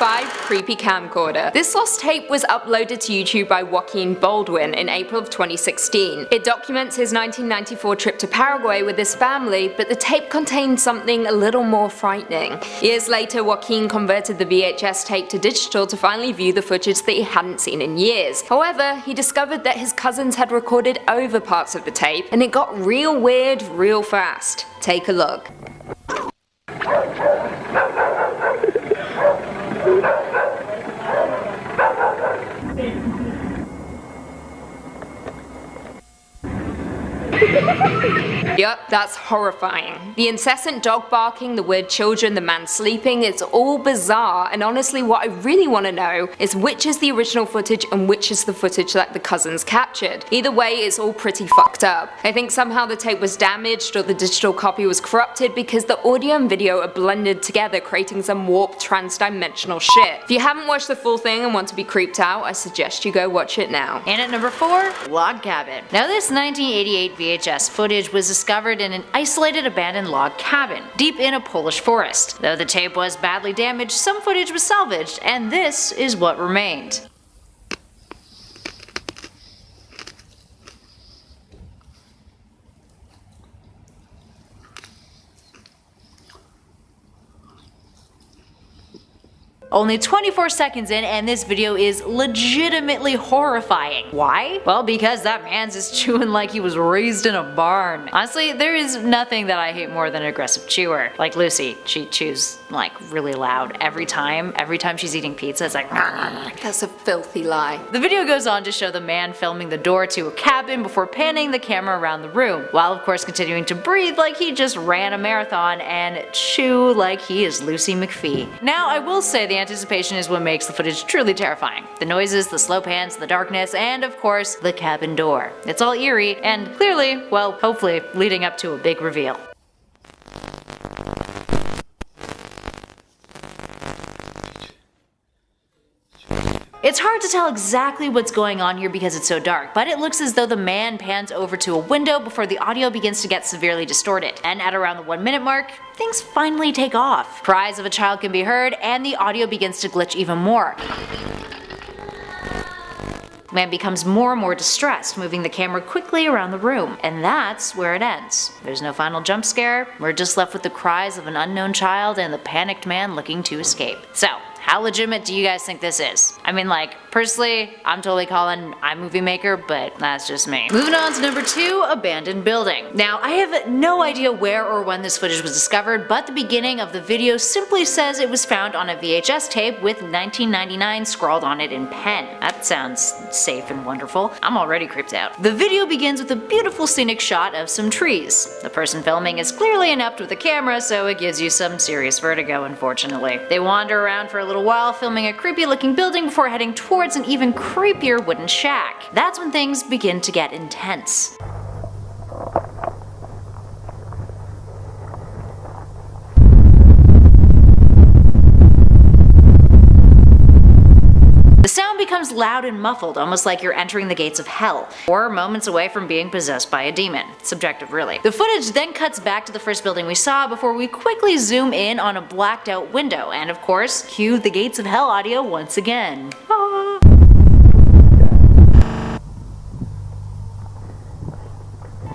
5 Creepy Camcorder. This lost tape was uploaded to YouTube by Joaquin Baldwin in April of 2016. It documents his 1994 trip to Paraguay with his family, but the tape contained something a little more frightening. Years later, Joaquin converted the VHS tape to digital to finally view the footage that he hadn't seen in years. However, he discovered that his cousins had recorded over parts of the tape, and it got real weird real fast. Take a look. Yup, that's horrifying. The incessant dog barking, the weird children, the man sleeping, it's all bizarre, and honestly what I really want to know is which is the original footage and which is the footage that the cousins captured. Either way, it's all pretty fucked up. I think somehow the tape was damaged or the digital copy was corrupted because the audio and video are blended together, creating some warped trans-dimensional shit. If you haven't watched the full thing and want to be creeped out, I suggest you go watch it now. And at number 4, Log Cabin. Now this 1988 VHS footage was discovered in an isolated abandoned log cabin, deep in a Polish forest. Though the tape was badly damaged, some footage was salvaged, and this is what remained. Only 24 seconds in and this video is legitimately horrifying. Why? Well, because that man's is chewing like he was raised in a barn. Honestly, there is nothing that I hate more than an aggressive chewer. Like Lucy, she chews like really loud every time she's eating pizza. It's like that's a filthy lie. The video goes on to show the man filming the door to a cabin before panning the camera around the room, while of course continuing to breathe like he just ran a marathon and chew like he is Lucy McPhee. Now I will say the anticipation is what makes the footage truly terrifying. The noises, the slow pans, the darkness, and of course, the cabin door. It's all eerie, and clearly, well, hopefully, leading up to a big reveal. It's hard to tell exactly what's going on here because it's so dark, but it looks as though the man pans over to a window before the audio begins to get severely distorted. And at around the 1 minute mark, things finally take off. Cries of a child can be heard, and the audio begins to glitch even more. The man becomes more and more distressed, moving the camera quickly around the room. And that's where it ends. There's no final jump scare, we're just left with the cries of an unknown child and the panicked man looking to escape. So, how legitimate do you guys think this is? I mean, like, personally, I'm totally calling iMovie Maker, but that's just me. Moving on to number 2, Abandoned Building. Now, I have no idea where or when this footage was discovered, but the beginning of the video simply says it was found on a VHS tape with 1999 scrawled on it in pen. That sounds safe and wonderful. I'm already creeped out. The video begins with a beautiful scenic shot of some trees. The person filming is clearly inept with the camera, so it gives you some serious vertigo, unfortunately. They wander around for a little while filming a creepy looking building before heading towards an even creepier wooden shack. That's when things begin to get intense. The sound becomes loud and muffled, almost like you're entering the gates of hell, or moments away from being possessed by a demon. Subjective, really. The footage then cuts back to the first building we saw before we quickly zoom in on a blacked out window, and of course, cue the gates of hell audio once again. Ah.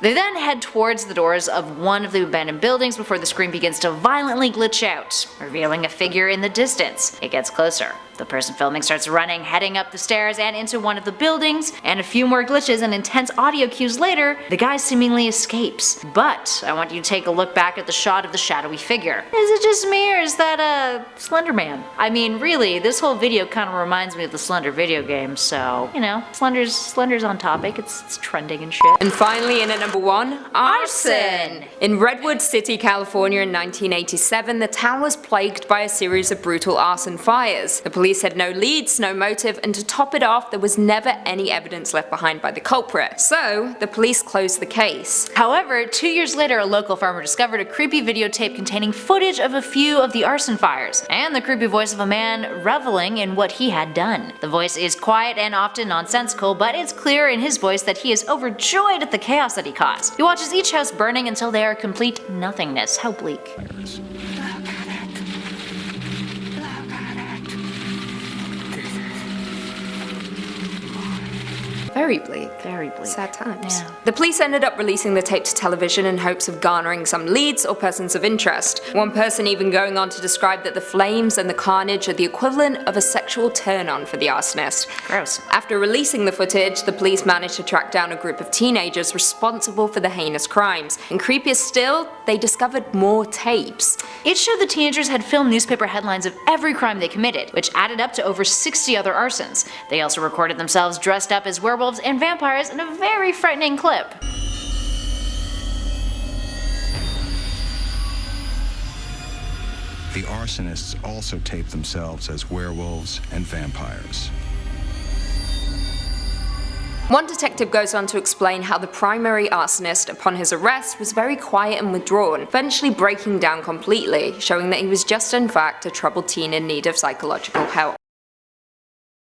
They then head towards the doors of one of the abandoned buildings before the screen begins to violently glitch out, revealing a figure in the distance. It gets closer. The person filming starts running, heading up the stairs and into one of the buildings, and a few more glitches and intense audio cues later, the guy seemingly escapes. But I want you to take a look back at the shot of the shadowy figure. Is it just me, or is that Slender Man? I mean, really, this whole video kind of reminds me of the Slender video game, so, you know, Slender's on topic, it's trending and shit. And finally, in at number 1, Arson! In Redwood City, California in 1987, the town was plagued by a series of brutal arson fires. The police had no leads, no motive, and to top it off, there was never any evidence left behind by the culprit. So, the police closed the case. However, 2 years later, a local farmer discovered a creepy videotape containing footage of a few of the arson fires, and the creepy voice of a man reveling in what he had done. The voice is quiet and often nonsensical, but it's clear in his voice that he is overjoyed at the chaos that he caused. He watches each house burning until they are complete nothingness. How bleak. Very bleak. Very bleak. Sad times. Yeah. The police ended up releasing the tape to television in hopes of garnering some leads or persons of interest. One person even going on to describe that the flames and the carnage are the equivalent of a sexual turn-on for the arsonist. Gross. After releasing the footage, the police managed to track down a group of teenagers responsible for the heinous crimes. And creepier still, they discovered more tapes. It showed the teenagers had filmed newspaper headlines of every crime they committed, which added up to over 60 other arsons. They also recorded themselves dressed up as werewolves and vampires in a very frightening clip. The arsonists also taped themselves as werewolves and vampires. One detective goes on to explain how the primary arsonist, upon his arrest, was very quiet and withdrawn, eventually breaking down completely, showing that he was just in fact a troubled teen in need of psychological help.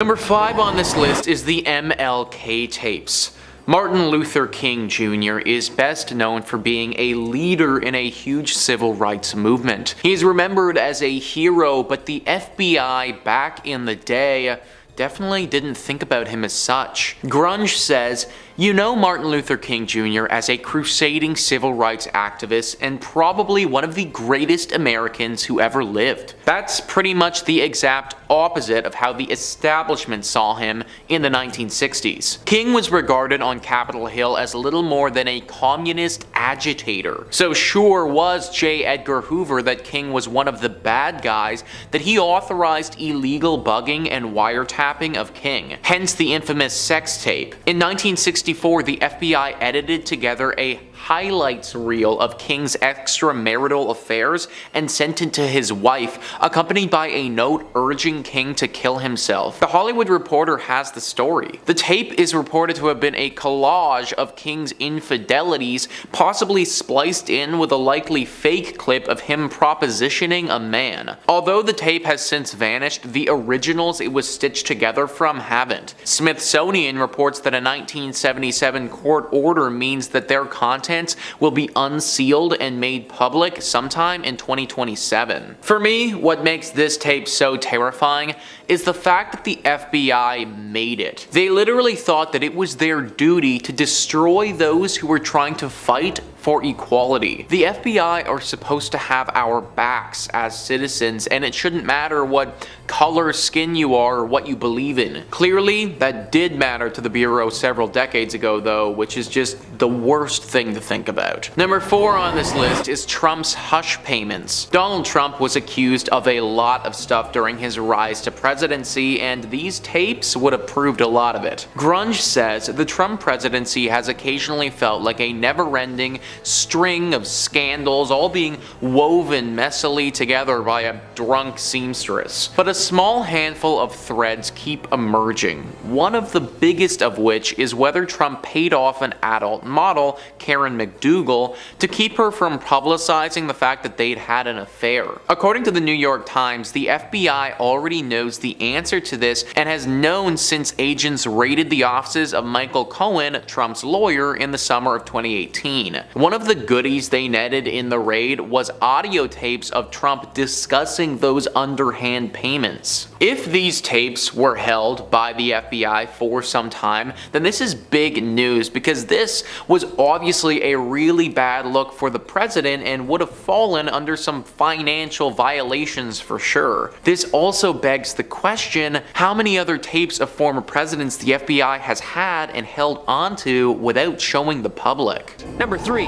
Number 5 on this list is the MLK tapes. Martin Luther King Jr. is best known for being a leader in a huge civil rights movement. He is remembered as a hero, but the FBI back in the day definitely didn't think about him as such. Grunge says, "You know Martin Luther King Jr. as a crusading civil rights activist and probably one of the greatest Americans who ever lived." That's pretty much the exact opposite of how the establishment saw him in the 1960s. King was regarded on Capitol Hill as little more than a communist agitator. So sure was J. Edgar Hoover that King was one of the bad guys, that he authorized illegal bugging and wiretapping of King, hence the infamous sex tape. In 1964, the FBI edited together a highlights reel of King's extramarital affairs and sent it to his wife, accompanied by a note urging King to kill himself. The Hollywood Reporter has the story. The tape is reported to have been a collage of King's infidelities, possibly spliced in with a likely fake clip of him propositioning a man. Although the tape has since vanished, the originals it was stitched together from haven't. Smithsonian reports that a 1977 court order means that their content will be unsealed and made public sometime in 2027. For me, what makes this tape so terrifying is the fact that the FBI made it. They literally thought that it was their duty to destroy those who were trying to fight for equality. The FBI are supposed to have our backs as citizens, and it shouldn't matter what color skin you are or what you believe in. Clearly, that did matter to the Bureau several decades ago though, which is just the worst thing to think about. Number 4 on this list is Trump's hush payments. Donald Trump was accused of a lot of stuff during his rise to presidency, and these tapes would have proved a lot of it. Grunge says the Trump presidency has occasionally felt like a never-ending string of scandals, all being woven messily together by a drunk seamstress. But a small handful of threads keep emerging, one of the biggest of which is whether Trump paid off an adult model, Karen McDougal, to keep her from publicizing the fact that they'd had an affair. According to the New York Times, the FBI already knows the answer to this and has known since agents raided the offices of Michael Cohen, Trump's lawyer, in the summer of 2018. One of the goodies they netted in the raid was audio tapes of Trump discussing those underhand payments. If these tapes were held by the FBI for some time, then this is big news because this was obviously a really bad look for the president and would have fallen under some financial violations for sure. This also begs the question, how many other tapes of former presidents the FBI has had and held onto without showing the public? Number 3,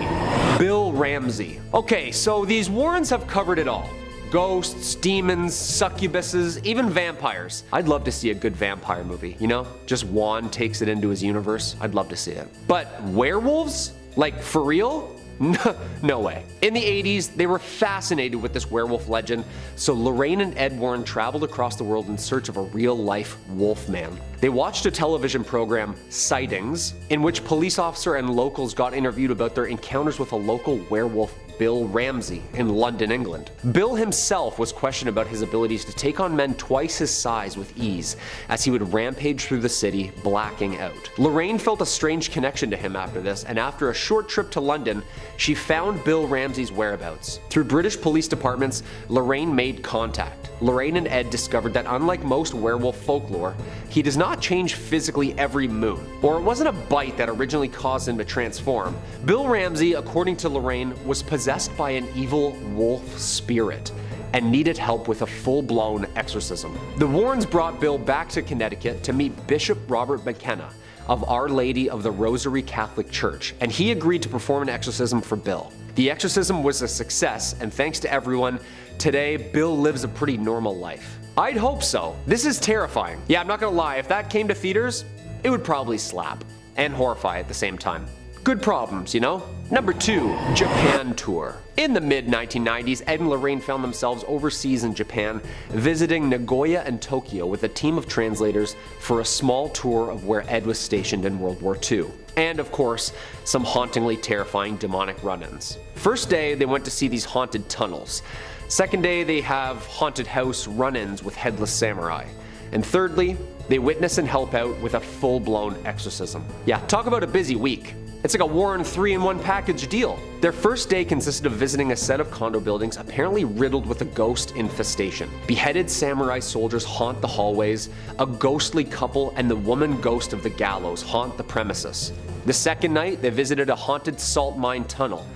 Bill Ramsay. Okay, so these Warrens have covered it all. Ghosts, demons, succubuses, even vampires. I'd love to see a good vampire movie, you know? Just Juan takes it into his universe. I'd love to see it. But werewolves? Like, for real? No way. In the 80s, they were fascinated with this werewolf legend, so Lorraine and Ed Warren traveled across the world in search of a real-life wolf man. They watched a television program, Sightings, in which police officer and locals got interviewed about their encounters with a local werewolf Bill Ramsay in London, England. Bill himself was questioned about his abilities to take on men twice his size with ease, as he would rampage through the city, blacking out. Lorraine felt a strange connection to him after this, and after a short trip to London, she found Bill Ramsay's whereabouts. Through British police departments, Lorraine made contact. Lorraine and Ed discovered that unlike most werewolf folklore, he does not change physically every moon, or it wasn't a bite that originally caused him to transform. Bill Ramsay, according to Lorraine, was possessed by an evil wolf spirit and needed help with a full-blown exorcism. The Warrens brought Bill back to Connecticut to meet Bishop Robert McKenna of Our Lady of the Rosary Catholic Church, and he agreed to perform an exorcism for Bill. The exorcism was a success, and thanks to everyone, today Bill lives a pretty normal life. I'd hope so. This is terrifying. Yeah, I'm not gonna lie, if that came to theaters, it would probably slap and horrify at the same time. Good problems, you know? Number 2, Japan tour. In the mid-1990s, Ed and Lorraine found themselves overseas in Japan, visiting Nagoya and Tokyo with a team of translators for a small tour of where Ed was stationed in World War II. And of course, some hauntingly terrifying demonic run-ins. First day, they went to see these haunted tunnels. Second day, they have haunted house run-ins with headless samurai. And thirdly, they witness and help out with a full-blown exorcism. Yeah, talk about a busy week. It's like a Warren 3-in-1 package deal. Their first day consisted of visiting a set of condo buildings apparently riddled with a ghost infestation. Beheaded samurai soldiers haunt the hallways, a ghostly couple and the woman ghost of the gallows haunt the premises. The second night, they visited a haunted salt mine tunnel.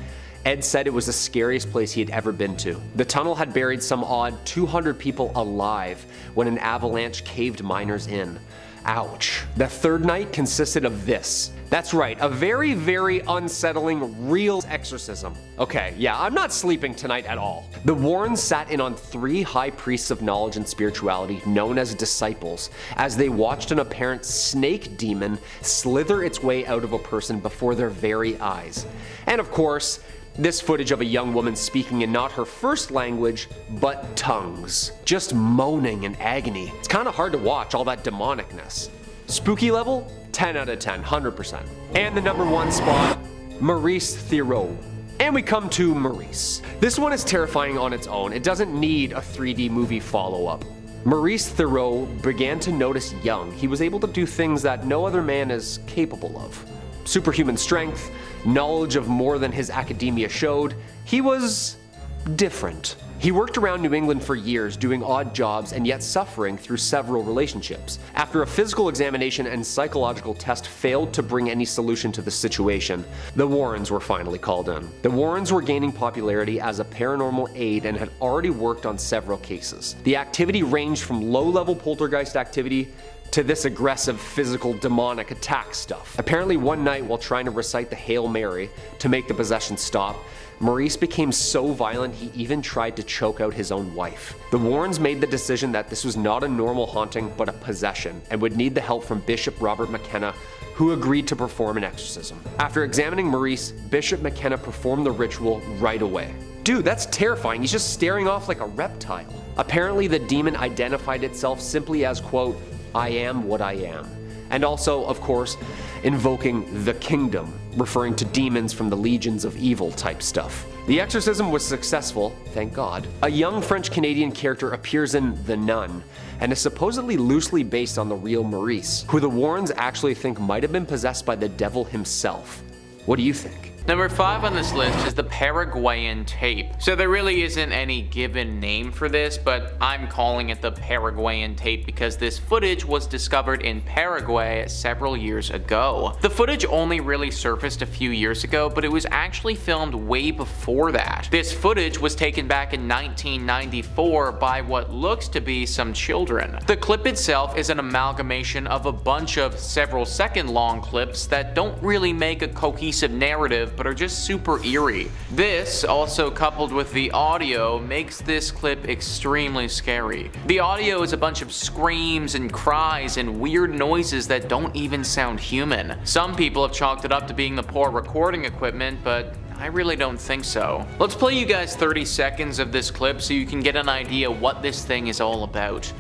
Ed said it was the scariest place he had ever been to. The tunnel had buried some odd 200 people alive when an avalanche caved miners in. Ouch. The third night consisted of this. That's right, a very, very unsettling, real exorcism. Okay, yeah, I'm not sleeping tonight at all. The Warrens sat in on 3 high priests of knowledge and spirituality known as disciples as they watched an apparent snake demon slither its way out of a person before their very eyes. And of course, this footage of a young woman speaking in not her first language, but tongues. Just moaning in agony. It's kind of hard to watch all that demonicness. Spooky level? 10 out of 10, 100%. And the number 1 spot, Maurice Theroux. And we come to Maurice. This one is terrifying on its own. It doesn't need a 3D movie follow-up. Maurice Theroux began to notice young he was able to do things that no other man is capable of. Superhuman strength, knowledge of more than his academia showed. He was different. He worked around New England for years doing odd jobs and yet suffering through several relationships. After a physical examination and psychological test failed to bring any solution to the situation, the Warrens were finally called in. The Warrens were gaining popularity as a paranormal aid and had already worked on several cases. The activity ranged from low-level poltergeist activity to this aggressive physical demonic attack stuff. Apparently one night while trying to recite the Hail Mary to make the possession stop, Maurice became so violent he even tried to choke out his own wife. The Warrens made the decision that this was not a normal haunting but a possession and would need the help from Bishop Robert McKenna, who agreed to perform an exorcism. After examining Maurice, Bishop McKenna performed the ritual right away. Dude, that's terrifying. He's just staring off like a reptile. Apparently the demon identified itself simply as, quote, "I am what I am." And also, of course, invoking the kingdom, referring to demons from the legions of evil type stuff. The exorcism was successful, thank God. A young French-Canadian character appears in The Nun, and is supposedly loosely based on the real Maurice, who the Warrens actually think might have been possessed by the devil himself. What do you think? Number 5 on this list is the Paraguayan tape. So there really isn't any given name for this, but I'm calling it the Paraguayan tape because this footage was discovered in Paraguay several years ago. The footage only really surfaced a few years ago, but it was actually filmed way before that. This footage was taken back in 1994 by what looks to be some children. The clip itself is an amalgamation of a bunch of several second long clips that don't really make a cohesive narrative but are just super eerie. This, also coupled with the audio, makes this clip extremely scary. The audio is a bunch of screams and cries and weird noises that don't even sound human. Some people have chalked it up to being the poor recording equipment, but I really don't think so. Let's play you guys 30 seconds of this clip so you can get an idea what this thing is all about.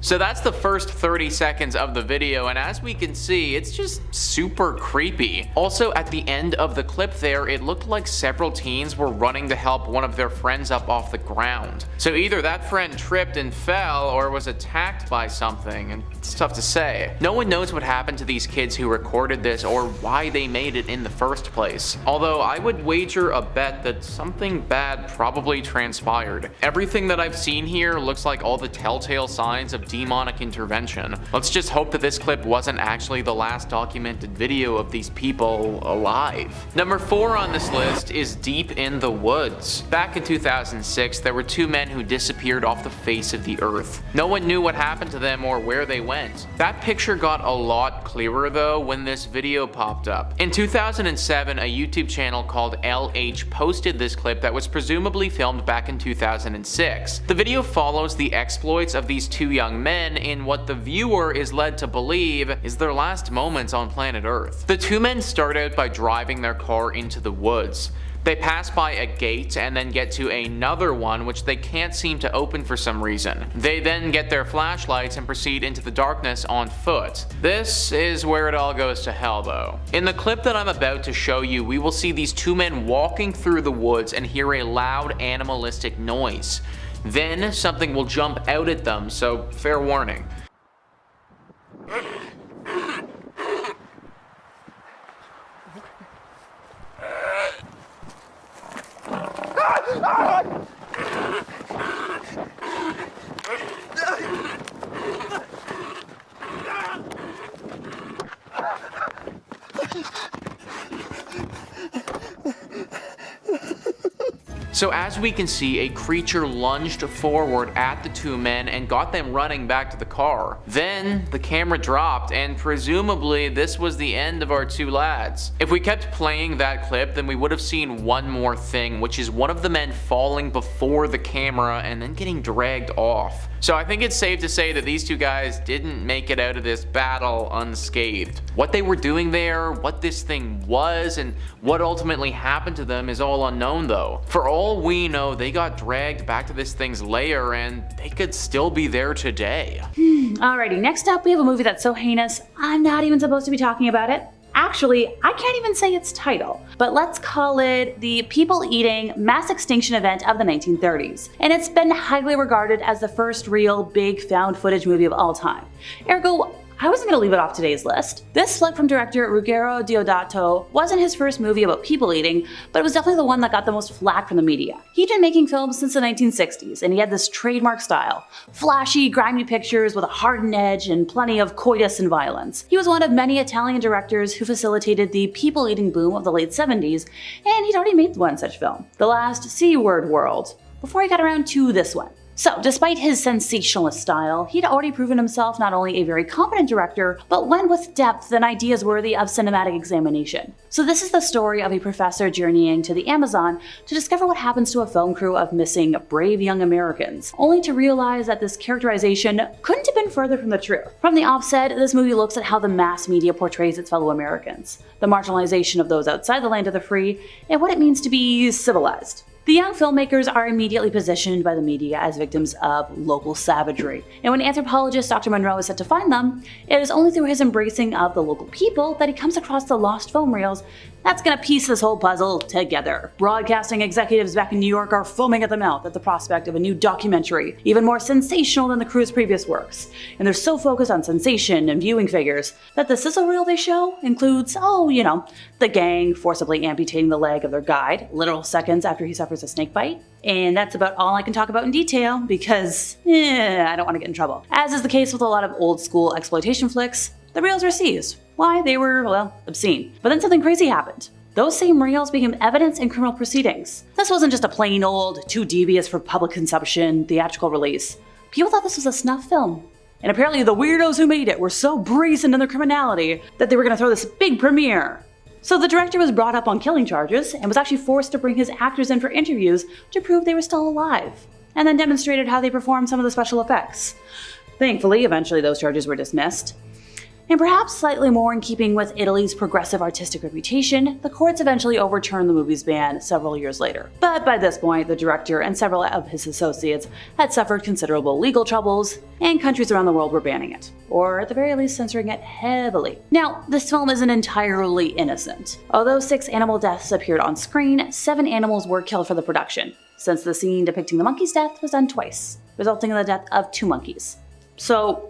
So that's the first 30 seconds of the video, and as we can see, it's just super creepy. Also, at the end of the clip there, it looked like several teens were running to help one of their friends up off the ground. So either that friend tripped and fell, or was attacked by something, and it's tough to say. No one knows what happened to these kids who recorded this, or why they made it in the first place. Although I would wager a bet that something bad probably transpired. Everything that I've seen here looks like all the telltale signs of demonic intervention. Let's just hope that this clip wasn't actually the last documented video of these people alive. Number 4 on this list is Deep in the Woods. Back in 2006, there were 2 men who disappeared off the face of the earth. No one knew what happened to them or where they went. That picture got a lot clearer though when this video popped up. In 2007, a YouTube channel called LH posted this clip that was presumably filmed back in 2006. The video follows the exploits of these 2 young men in what the viewer is led to believe is their last moments on planet Earth. The 2 men start out by driving their car into the woods. They pass by a gate and then get to another one which they can't seem to open for some reason. They then get their flashlights and proceed into the darkness on foot. This is where it all goes to hell though. In the clip that I'm about to show you, we will see these 2 men walking through the woods and hear a loud animalistic noise. Then something will jump out at them, so fair warning. So as we can see, a creature lunged forward at the 2 men and got them running back to the car. Then the camera dropped, and presumably this was the end of our 2 lads. If we kept playing that clip, then we would have seen one more thing, which is one of the men falling before the camera and then getting dragged off. So I think it's safe to say that these 2 guys didn't make it out of this battle unscathed. What they were doing there, what this thing was, and what ultimately happened to them is all unknown though. For all we know, they got dragged back to this thing's lair and they could still be there today. Alrighty, next up we have a movie that's so heinous, I'm not even supposed to be talking about it. Actually, I can't even say its title, but let's call it the people-eating mass extinction event of the 1930s. And it's been highly regarded as the first real big found footage movie of all time. Ergo, I wasn't going to leave it off today's list. This flick from director Ruggero Deodato wasn't his first movie about people eating, but it was definitely the one that got the most flack from the media. He'd been making films since the 1960s, and he had this trademark style. Flashy, grimy pictures with a hardened edge and plenty of coitus and violence. He was one of many Italian directors who facilitated the people eating boom of the late 70s, and he'd already made one such film, The Last C-Word World, before he got around to this one. So, despite his sensationalist style, he'd already proven himself not only a very competent director, but one with depth and ideas worthy of cinematic examination. So this is the story of a professor journeying to the Amazon to discover what happens to a film crew of missing brave young Americans, only to realize that this characterization couldn't have been further from the truth. From the offset, this movie looks at how the mass media portrays its fellow Americans, the marginalization of those outside the land of the free, and what it means to be civilized. The young filmmakers are immediately positioned by the media as victims of local savagery, and when anthropologist Dr. Monroe is set to find them, it is only through his embracing of the local people that he comes across the lost film reels that's gonna piece this whole puzzle together. Broadcasting executives back in New York are foaming at the mouth at the prospect of a new documentary, even more sensational than the crew's previous works, and they're so focused on sensation and viewing figures that the sizzle reel they show includes, the gang forcibly amputating the leg of their guide, literal seconds after he suffers a snake bite. And that's about all I can talk about in detail because, I don't want to get in trouble. As is the case with a lot of old school exploitation flicks, the reels were seized. Why? They were, obscene. But then something crazy happened. Those same reels became evidence in criminal proceedings. This wasn't just a plain old, too devious for public consumption theatrical release. People thought this was a snuff film. And apparently the weirdos who made it were so brazen in their criminality that they were going to throw this big premiere. So the director was brought up on killing charges and was actually forced to bring his actors in for interviews to prove they were still alive, and then demonstrated how they performed some of the special effects. Thankfully, eventually those charges were dismissed. And perhaps slightly more in keeping with Italy's progressive artistic reputation, the courts eventually overturned the movie's ban several years later. But by this point, the director and several of his associates had suffered considerable legal troubles, and countries around the world were banning it, or at the very least censoring it heavily. Now, this film isn't entirely innocent. Although 6 animal deaths appeared on screen, 7 animals were killed for the production, since the scene depicting the monkey's death was done twice, resulting in the death of 2 monkeys. So,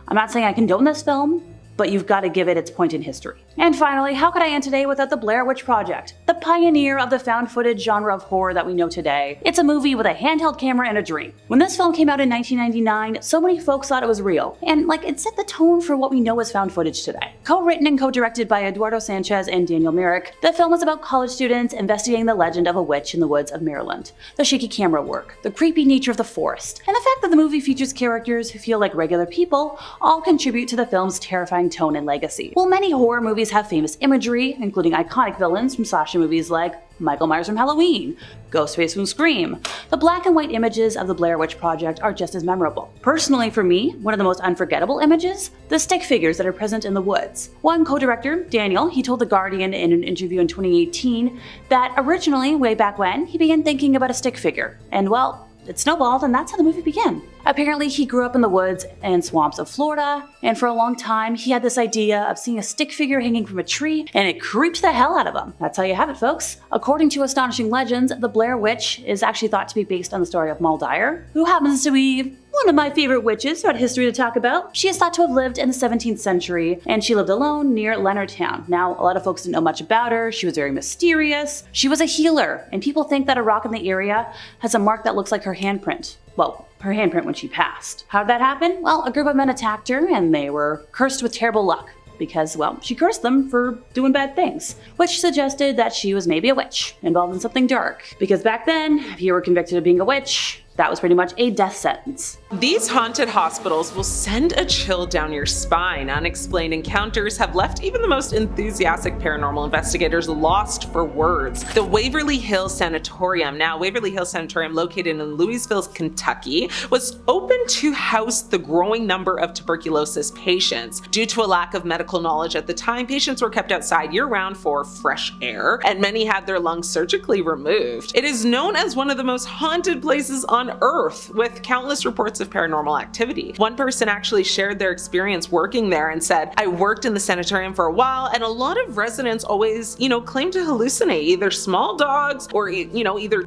I'm not saying I condone this film, but you've got to give it its point in history. And finally, how could I end today without the Blair Witch Project, the pioneer of the found footage genre of horror that we know today? It's a movie with a handheld camera and a dream. When this film came out in 1999, so many folks thought it was real, and it set the tone for what we know as found footage today. Co-written and co-directed by Eduardo Sanchez and Daniel Myrick, the film is about college students investigating the legend of a witch in the woods of Maryland, the shaky camera work, the creepy nature of the forest, and the fact that the movie features characters who feel like regular people all contribute to the film's terrifying tone and legacy. While many horror movies have famous imagery, including iconic villains from slasher movies like Michael Myers from Halloween, Ghostface from Scream, the black and white images of the Blair Witch Project are just as memorable. Personally for me, one of the most unforgettable images? The stick figures that are present in the woods. One co-director, Daniel, he told The Guardian in an interview in 2018 that originally, way back when, he began thinking about a stick figure, and well, it snowballed, and that's how the movie began. Apparently, he grew up in the woods and swamps of Florida, and for a long time, he had this idea of seeing a stick figure hanging from a tree, and it creeped the hell out of him. That's how you have it, folks. According to Astonishing Legends, the Blair Witch is actually thought to be based on the story of Mull Dyer, who happens to be one of my favorite witches throughout history to talk about. She is thought to have lived in the 17th century, and she lived alone near Leonardtown. Now, a lot of folks didn't know much about her. She was very mysterious. She was a healer, and people think that a rock in the area has a mark that looks like her handprint. Well, her handprint when she passed. How did that happen? Well, a group of men attacked her, and they were cursed with terrible luck. Because, well, she cursed them for doing bad things, which suggested that she was maybe a witch, involved in something dark. Because back then, if you were convicted of being a witch, that was pretty much a death sentence. These haunted hospitals will send a chill down your spine. Unexplained encounters have left even the most enthusiastic paranormal investigators lost for words. The Waverly Hills Sanatorium, now Waverly Hills Sanatorium located in Louisville, Kentucky, was open to house the growing number of tuberculosis patients. Due to a lack of medical knowledge at the time, patients were kept outside year-round for fresh air, and many had their lungs surgically removed. It is known as one of the most haunted places on Earth, with countless reports of paranormal activity. One person actually shared their experience working there and said, "I worked in the sanatorium for a while, and a lot of residents always, claim to hallucinate either small dogs or, either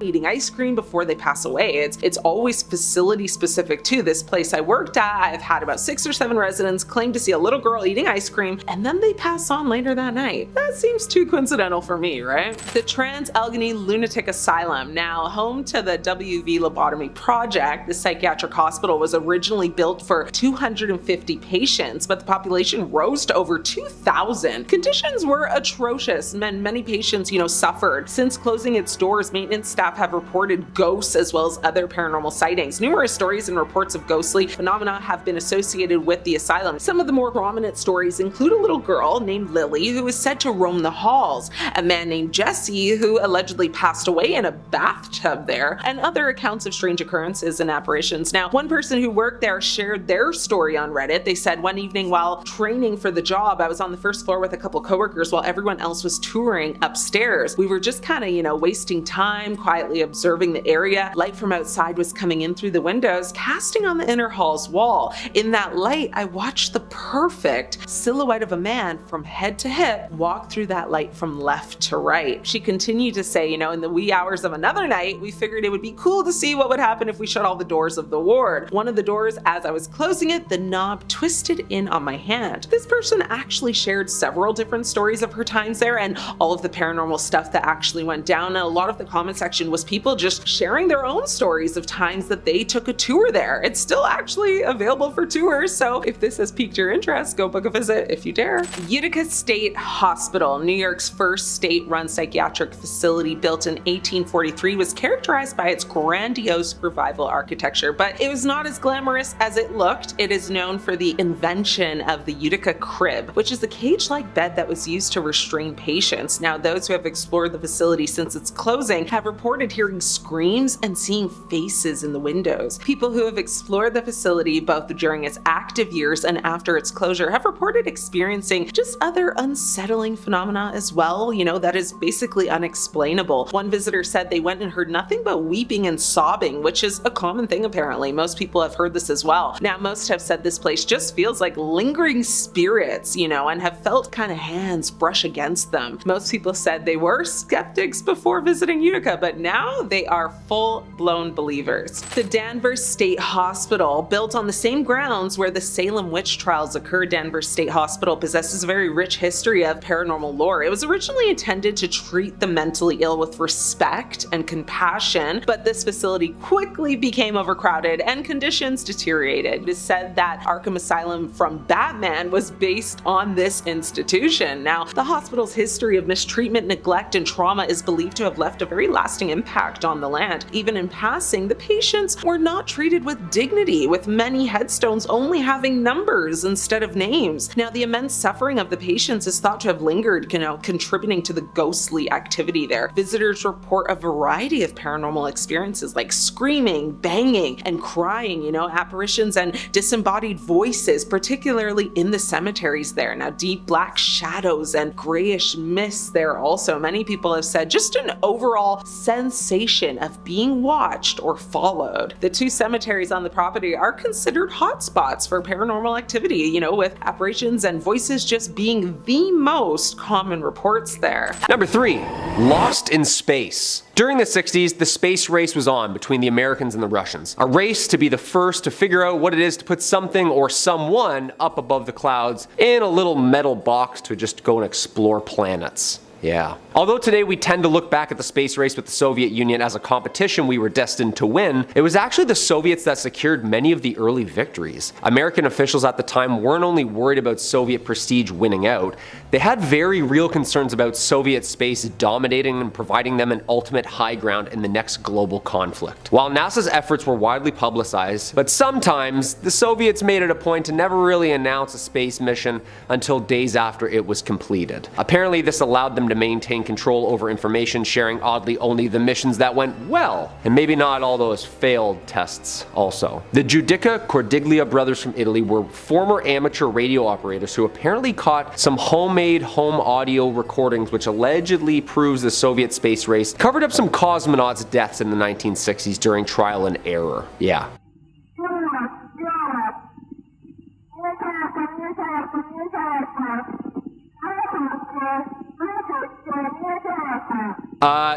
eating ice cream before they pass away. It's always facility specific too. This place I worked at, I've had about 6 or 7 residents claim to see a little girl eating ice cream, and then they pass on later that night. That seems too coincidental for me, right? The Trans-Allegheny Lunatic Asylum, now home to the WV Lobotomy Project, the psychiatric hospital was originally built for 250 patients, but the population rose to over 2,000. Conditions were atrocious, and many patients, suffered. Since closing its doors, maintenance staff have reported ghosts as well as other paranormal sightings. Numerous stories and reports of ghostly phenomena have been associated with the asylum. Some of the more prominent stories include a little girl named Lily who is said to roam the halls, a man named Jesse who allegedly passed away in a bathtub there, and other accounts of strange occurrences and apparitions. Now, one person who worked there shared their story on Reddit. They said, "One evening while training for the job, I was on the first floor with a couple coworkers while everyone else was touring upstairs. We were just kind of, wasting time, quietly observing the area. Light from outside was coming in through the windows, casting on the inner hall's wall. In that light, I watched the perfect silhouette of a man from head to hip walk through that light from left to right." She continued to say, in the wee hours of another night, we figured it would be cool to see what would happen if we shut all the doors of the ward. One of the doors, as I was closing it, the knob twisted in on my hand. This person actually shared several different stories of her times there and all of the paranormal stuff that actually went down. And a lot of the comment section question was people just sharing their own stories of times that they took a tour there. It's still actually available for tours, so if this has piqued your interest, go book a visit if you dare. Utica State Hospital, New York's first state-run psychiatric facility built in 1843, was characterized by its grandiose revival architecture, but it was not as glamorous as it looked. It is known for the invention of the Utica crib, which is a cage-like bed that was used to restrain patients. Now, those who have explored the facility since its closing have reported hearing screams and seeing faces in the windows. People who have explored the facility both during its active years and after its closure have reported experiencing just other unsettling phenomena as well, that is basically unexplainable. One visitor said they went and heard nothing but weeping and sobbing, which is a common thing apparently. Most people have heard this as well. Now, most have said this place just feels like lingering spirits, and have felt kind of hands brush against them. Most people said they were skeptics before visiting Utica, but now they are full-blown believers. The Danvers State Hospital, built on the same grounds where the Salem witch trials occurred, Danvers State Hospital possesses a very rich history of paranormal lore. It was originally intended to treat the mentally ill with respect and compassion, but this facility quickly became overcrowded and conditions deteriorated. It is said that Arkham Asylum from Batman was based on this institution. Now, the hospital's history of mistreatment, neglect, and trauma is believed to have left a very lasting impact on the land. Even in passing, the patients were not treated with dignity, with many headstones only having numbers instead of names. Now, the immense suffering of the patients is thought to have lingered, contributing to the ghostly activity there. Visitors report a variety of paranormal experiences like screaming, banging, and crying, apparitions and disembodied voices, particularly in the cemeteries there. Now, deep black shadows and grayish mists there also. Many people have said just an overall sensation of being watched or followed. The two cemeteries on the property are considered hotspots for paranormal activity, with apparitions and voices just being the most common reports there. Number 3, Lost in Space. During the 60s, the space race was on between the Americans and the Russians. A race to be the first to figure out what it is to put something or someone up above the clouds in a little metal box to just go and explore planets. Yeah. Although today we tend to look back at the space race with the Soviet Union as a competition we were destined to win, it was actually the Soviets that secured many of the early victories. American officials at the time weren't only worried about Soviet prestige winning out, they had very real concerns about Soviet space dominating and providing them an ultimate high ground in the next global conflict. While NASA's efforts were widely publicized, but sometimes the Soviets made it a point to never really announce a space mission until days after it was completed. Apparently this allowed them to maintain control over information sharing, oddly only the missions that went well, and maybe not all those failed tests also. The Giudica Cordiglia brothers from Italy were former amateur radio operators who apparently caught some homemade home audio recordings which allegedly proves the Soviet space race covered up some cosmonauts' deaths in the 1960s during trial and error. Yeah.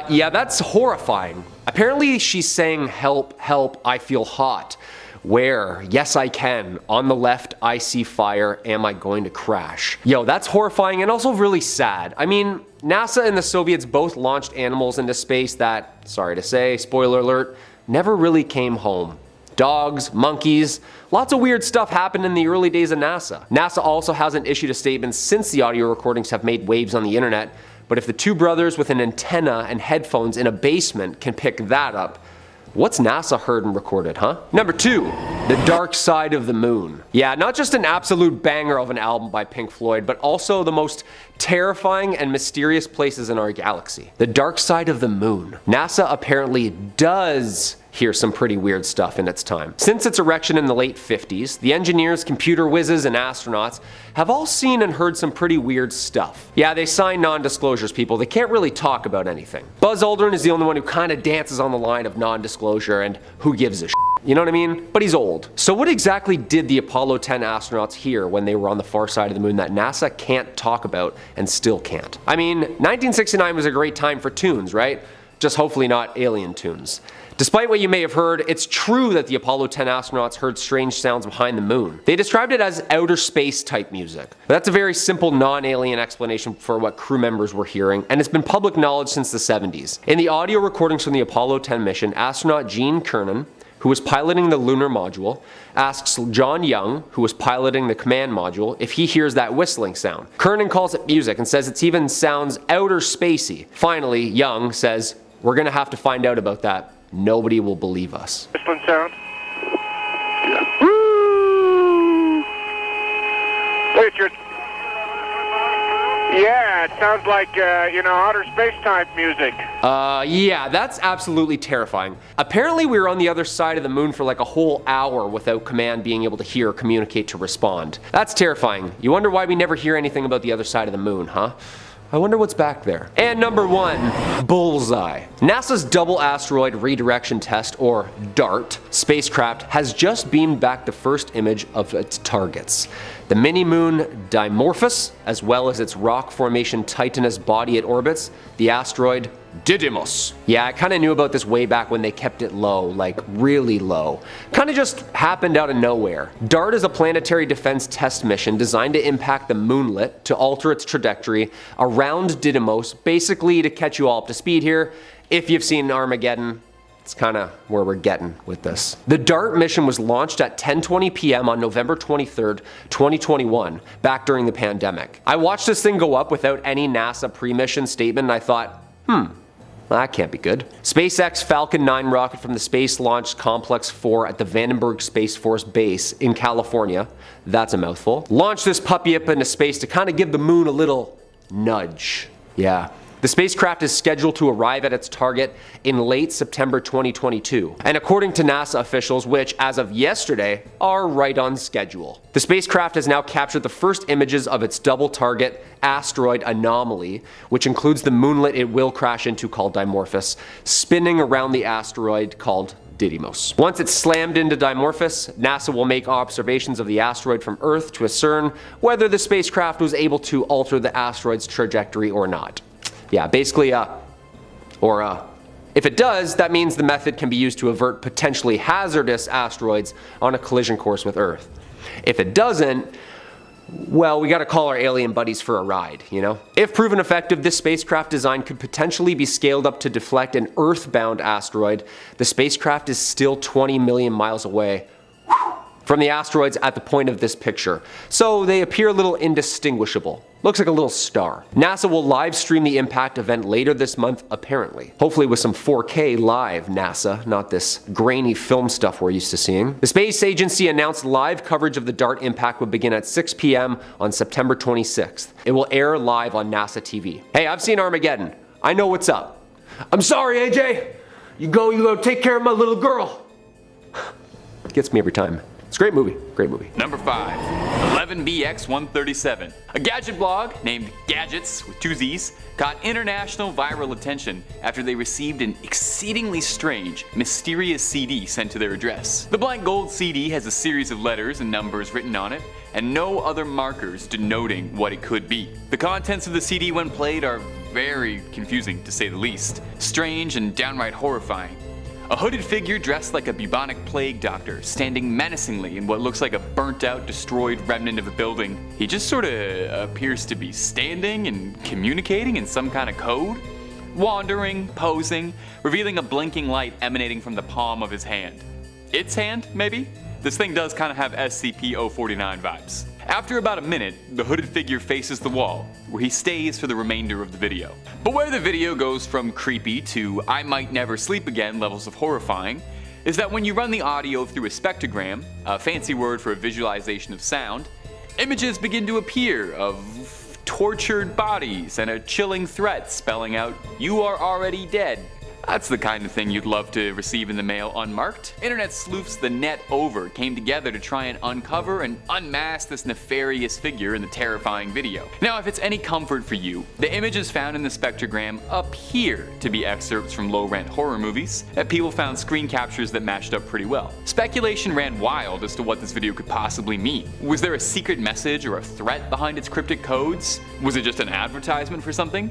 Yeah, that's horrifying. Apparently she's saying, "Help, help, I feel hot." Where? Yes, I can. On the left, I see fire. Am I going to crash? Yo, that's horrifying and also really sad. I mean, NASA and the Soviets both launched animals into space that, sorry to say, spoiler alert, never really came home. Dogs, monkeys, lots of weird stuff happened in the early days of NASA. NASA also hasn't issued a statement since the audio recordings have made waves on the internet, but if the two brothers with an antenna and headphones in a basement can pick that up, what's NASA heard and recorded, huh? Number 2, The Dark Side of the Moon. Yeah, not just an absolute banger of an album by Pink Floyd, but also the most terrifying and mysterious places in our galaxy. The Dark Side of the Moon. NASA apparently does hear some pretty weird stuff in its time. Since its erection in the late 50s, the engineers, computer whizzes, and astronauts have all seen and heard some pretty weird stuff. Yeah, they sign non-disclosures, people. They can't really talk about anything. Buzz Aldrin is the only one who kind of dances on the line of non-disclosure and who gives a shit. You know what I mean? But he's old. So what exactly did the Apollo 10 astronauts hear when they were on the far side of the moon that NASA can't talk about and still can't? I mean, 1969 was a great time for tunes, right? Just hopefully not alien tunes. Despite what you may have heard, it's true that the Apollo 10 astronauts heard strange sounds behind the moon. They described it as outer space type music. But that's a very simple non-alien explanation for what crew members were hearing, and it's been public knowledge since the 70s. In the audio recordings from the Apollo 10 mission, astronaut Gene Cernan, who was piloting the lunar module, asks John Young, who was piloting the command module, if he hears that whistling sound. Cernan calls it music and says it even sounds outer spacey. Finally, Young says, "We're gonna have to find out about that. Nobody will believe us." Whistling sound? Yeah. Woo! Look at your... Yeah, it sounds like, outer space type music. Yeah, that's absolutely terrifying. Apparently we were on the other side of the moon for like a whole hour without command being able to hear or communicate to respond. That's terrifying. You wonder why we never hear anything about the other side of the moon, huh? I wonder what's back there. And number 1, bullseye. NASA's Double Asteroid Redirection Test, or DART, spacecraft has just beamed back the first image of its targets. The mini-moon Dimorphos, as well as its rock formation Titanus body it orbits, the asteroid Didymos. Yeah, I kinda knew about this way back when they kept it low, like really low. Kinda just happened out of nowhere. DART is a planetary defense test mission designed to impact the moonlet to alter its trajectory around Didymos, basically to catch you all up to speed here. If you've seen Armageddon, it's kinda where we're getting with this. The DART mission was launched at 10:20 p.m. on November 23rd, 2021, back during the pandemic. I watched this thing go up without any NASA pre-mission statement and I thought, that can't be good. SpaceX Falcon 9 rocket from the Space Launch Complex 4 at the Vandenberg Space Force Base in California, that's a mouthful, launched this puppy up into space to kind of give the moon a little nudge. Yeah. The spacecraft is scheduled to arrive at its target in late September 2022, and according to NASA officials, which as of yesterday are right on schedule. The spacecraft has now captured the first images of its double target asteroid anomaly, which includes the moonlet it will crash into called Dimorphos, spinning around the asteroid called Didymos. Once it's slammed into Dimorphos, NASA will make observations of the asteroid from Earth to discern whether the spacecraft was able to alter the asteroid's trajectory or not. Yeah, basically, if it does, that means the method can be used to avert potentially hazardous asteroids on a collision course with Earth. If it doesn't, well, we gotta call our alien buddies for a ride, you know? If proven effective, this spacecraft design could potentially be scaled up to deflect an Earth-bound asteroid. The spacecraft is still 20 million miles away from the asteroids at the point of this picture, so they appear a little indistinguishable. Looks like a little star. NASA will live stream the impact event later this month, apparently. Hopefully with some 4K live NASA, not this grainy film stuff we're used to seeing. The space agency announced live coverage of the DART impact would begin at 6 p.m. on September 26th. It will air live on NASA TV. Hey, I've seen Armageddon. I know what's up. I'm sorry, AJ. You go take care of my little girl. Gets me every time. It's a great movie, great movie. Number 5, 11BX137. A gadget blog named Gadgets with 2 Z's got international viral attention after they received an exceedingly strange, mysterious CD sent to their address. The blank gold CD has a series of letters and numbers written on it, and no other markers denoting what it could be. The contents of the CD when played are very confusing to say the least, strange and downright horrifying. A hooded figure dressed like a bubonic plague doctor, standing menacingly in what looks like a burnt out, destroyed remnant of a building. He just sorta appears to be standing and communicating in some kind of code. Wandering, posing, revealing a blinking light emanating from the palm of his hand. Its hand, maybe? This thing does kind of have SCP-049 vibes. After about a minute, the hooded figure faces the wall, where he stays for the remainder of the video. But where the video goes from creepy to I might never sleep again levels of horrifying, is that when you run the audio through a spectrogram, a fancy word for a visualization of sound, images begin to appear of tortured bodies and a chilling threat spelling out, "You are already dead." That's the kind of thing you'd love to receive in the mail unmarked. Internet sleuths the net over came together to try and uncover and unmask this nefarious figure in the terrifying video. Now, if it's any comfort for you, the images found in the spectrogram appear to be excerpts from low-rent horror movies, and people found screen captures that matched up pretty well. Speculation ran wild as to what this video could possibly mean. Was there a secret message or a threat behind its cryptic codes? Was it just an advertisement for something?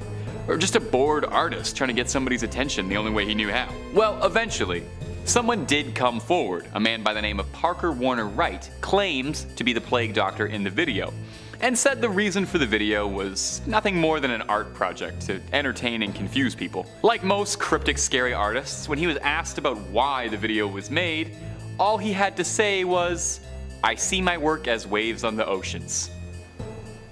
Or just a bored artist trying to get somebody's attention the only way he knew how? Well, eventually, someone did come forward. A man by the name of Parker Warner Wright claims to be the plague doctor in the video, and said the reason for the video was nothing more than an art project to entertain and confuse people. Like most cryptic scary artists, when he was asked about why the video was made, all he had to say was, "I see my work as waves on the oceans."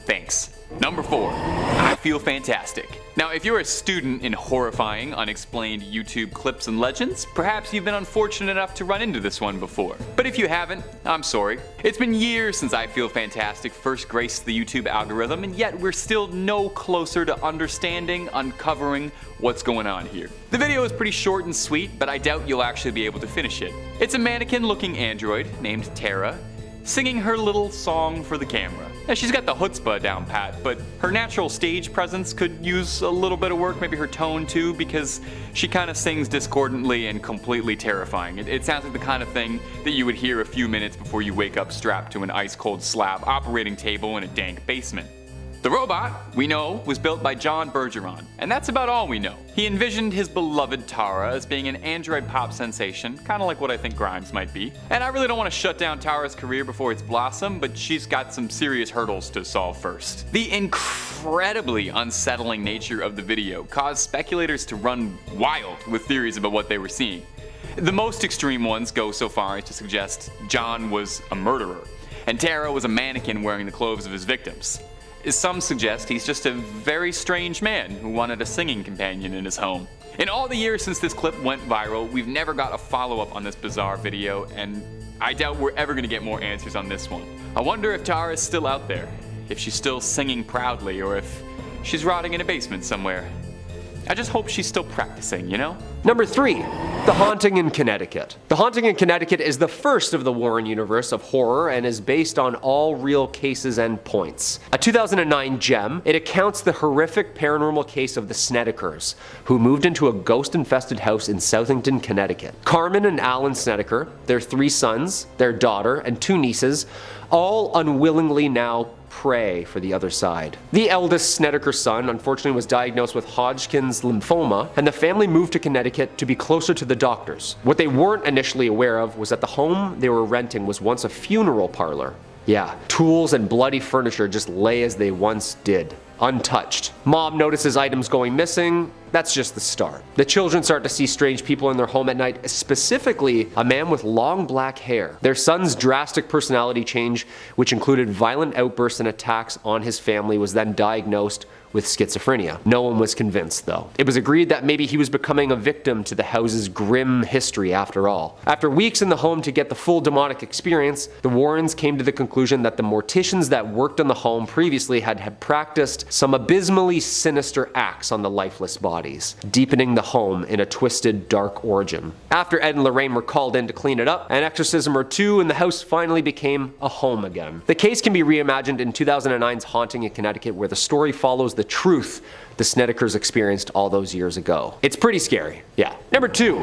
Thanks. Number 4. I feel fantastic. Now, if you're a student in horrifying, unexplained YouTube clips and legends, perhaps you've been unfortunate enough to run into this one before. But if you haven't, I'm sorry. It's been years since I Feel Fantastic first graced the YouTube algorithm, and yet we're still no closer to understanding, uncovering what's going on here. The video is pretty short and sweet, but I doubt you'll actually be able to finish it. It's a mannequin-looking android named Tara, singing her little song for the camera. Now, she's got the chutzpah down pat, but her natural stage presence could use a little bit of work, maybe her tone too, because she kind of sings discordantly and completely terrifying. It sounds like the kind of thing that you would hear a few minutes before you wake up strapped to an ice-cold slab operating table in a dank basement. The robot, we know, was built by John Bergeron, and that's about all we know. He envisioned his beloved Tara as being an android pop sensation, kind of like what I think Grimes might be. And I really don't want to shut down Tara's career before it's blossomed, but she's got some serious hurdles to solve first. The incredibly unsettling nature of the video caused speculators to run wild with theories about what they were seeing. The most extreme ones go so far as to suggest John was a murderer, and Tara was a mannequin wearing the clothes of his victims. Some suggest he's just a very strange man who wanted a singing companion in his home. In all the years since this clip went viral, we've never got a follow-up on this bizarre video, and I doubt we're ever gonna get more answers on this one. I wonder if Tara is still out there, if she's still singing proudly, or if she's rotting in a basement somewhere. I just hope she's still practicing, you know? Number 3. The Haunting in Connecticut. The Haunting in Connecticut is the first of the Warren universe of horror and is based on all real cases and points. A 2009 gem, it accounts the horrific paranormal case of the Snedekers, who moved into a ghost-infested house in Southington, Connecticut. Carmen and Alan Snedeker, their 3 sons, their daughter, and 2 nieces, all unwillingly now pray for the other side. The eldest Snedeker son unfortunately was diagnosed with Hodgkin's lymphoma, and the family moved to Connecticut to be closer to the doctors. What they weren't initially aware of was that the home they were renting was once a funeral parlor. Yeah, tools and bloody furniture just lay as they once did, untouched. Mom notices items going missing. That's just the start. The children start to see strange people in their home at night, specifically a man with long black hair. Their son's drastic personality change, which included violent outbursts and attacks on his family, was then diagnosed with schizophrenia. No one was convinced, though. It was agreed that maybe he was becoming a victim to the house's grim history after all. After weeks in the home to get the full demonic experience, the Warrens came to the conclusion that the morticians that worked on the home previously had practiced some abysmally sinister acts on the lifeless bodies, deepening the home in a twisted, dark origin. After Ed and Lorraine were called in to clean it up, an exorcism or 2, and the house finally became a home again. The case can be reimagined in 2009's Haunting in Connecticut, where the story follows the truth the Snedekers experienced all those years ago. It's pretty scary, yeah. Number 2,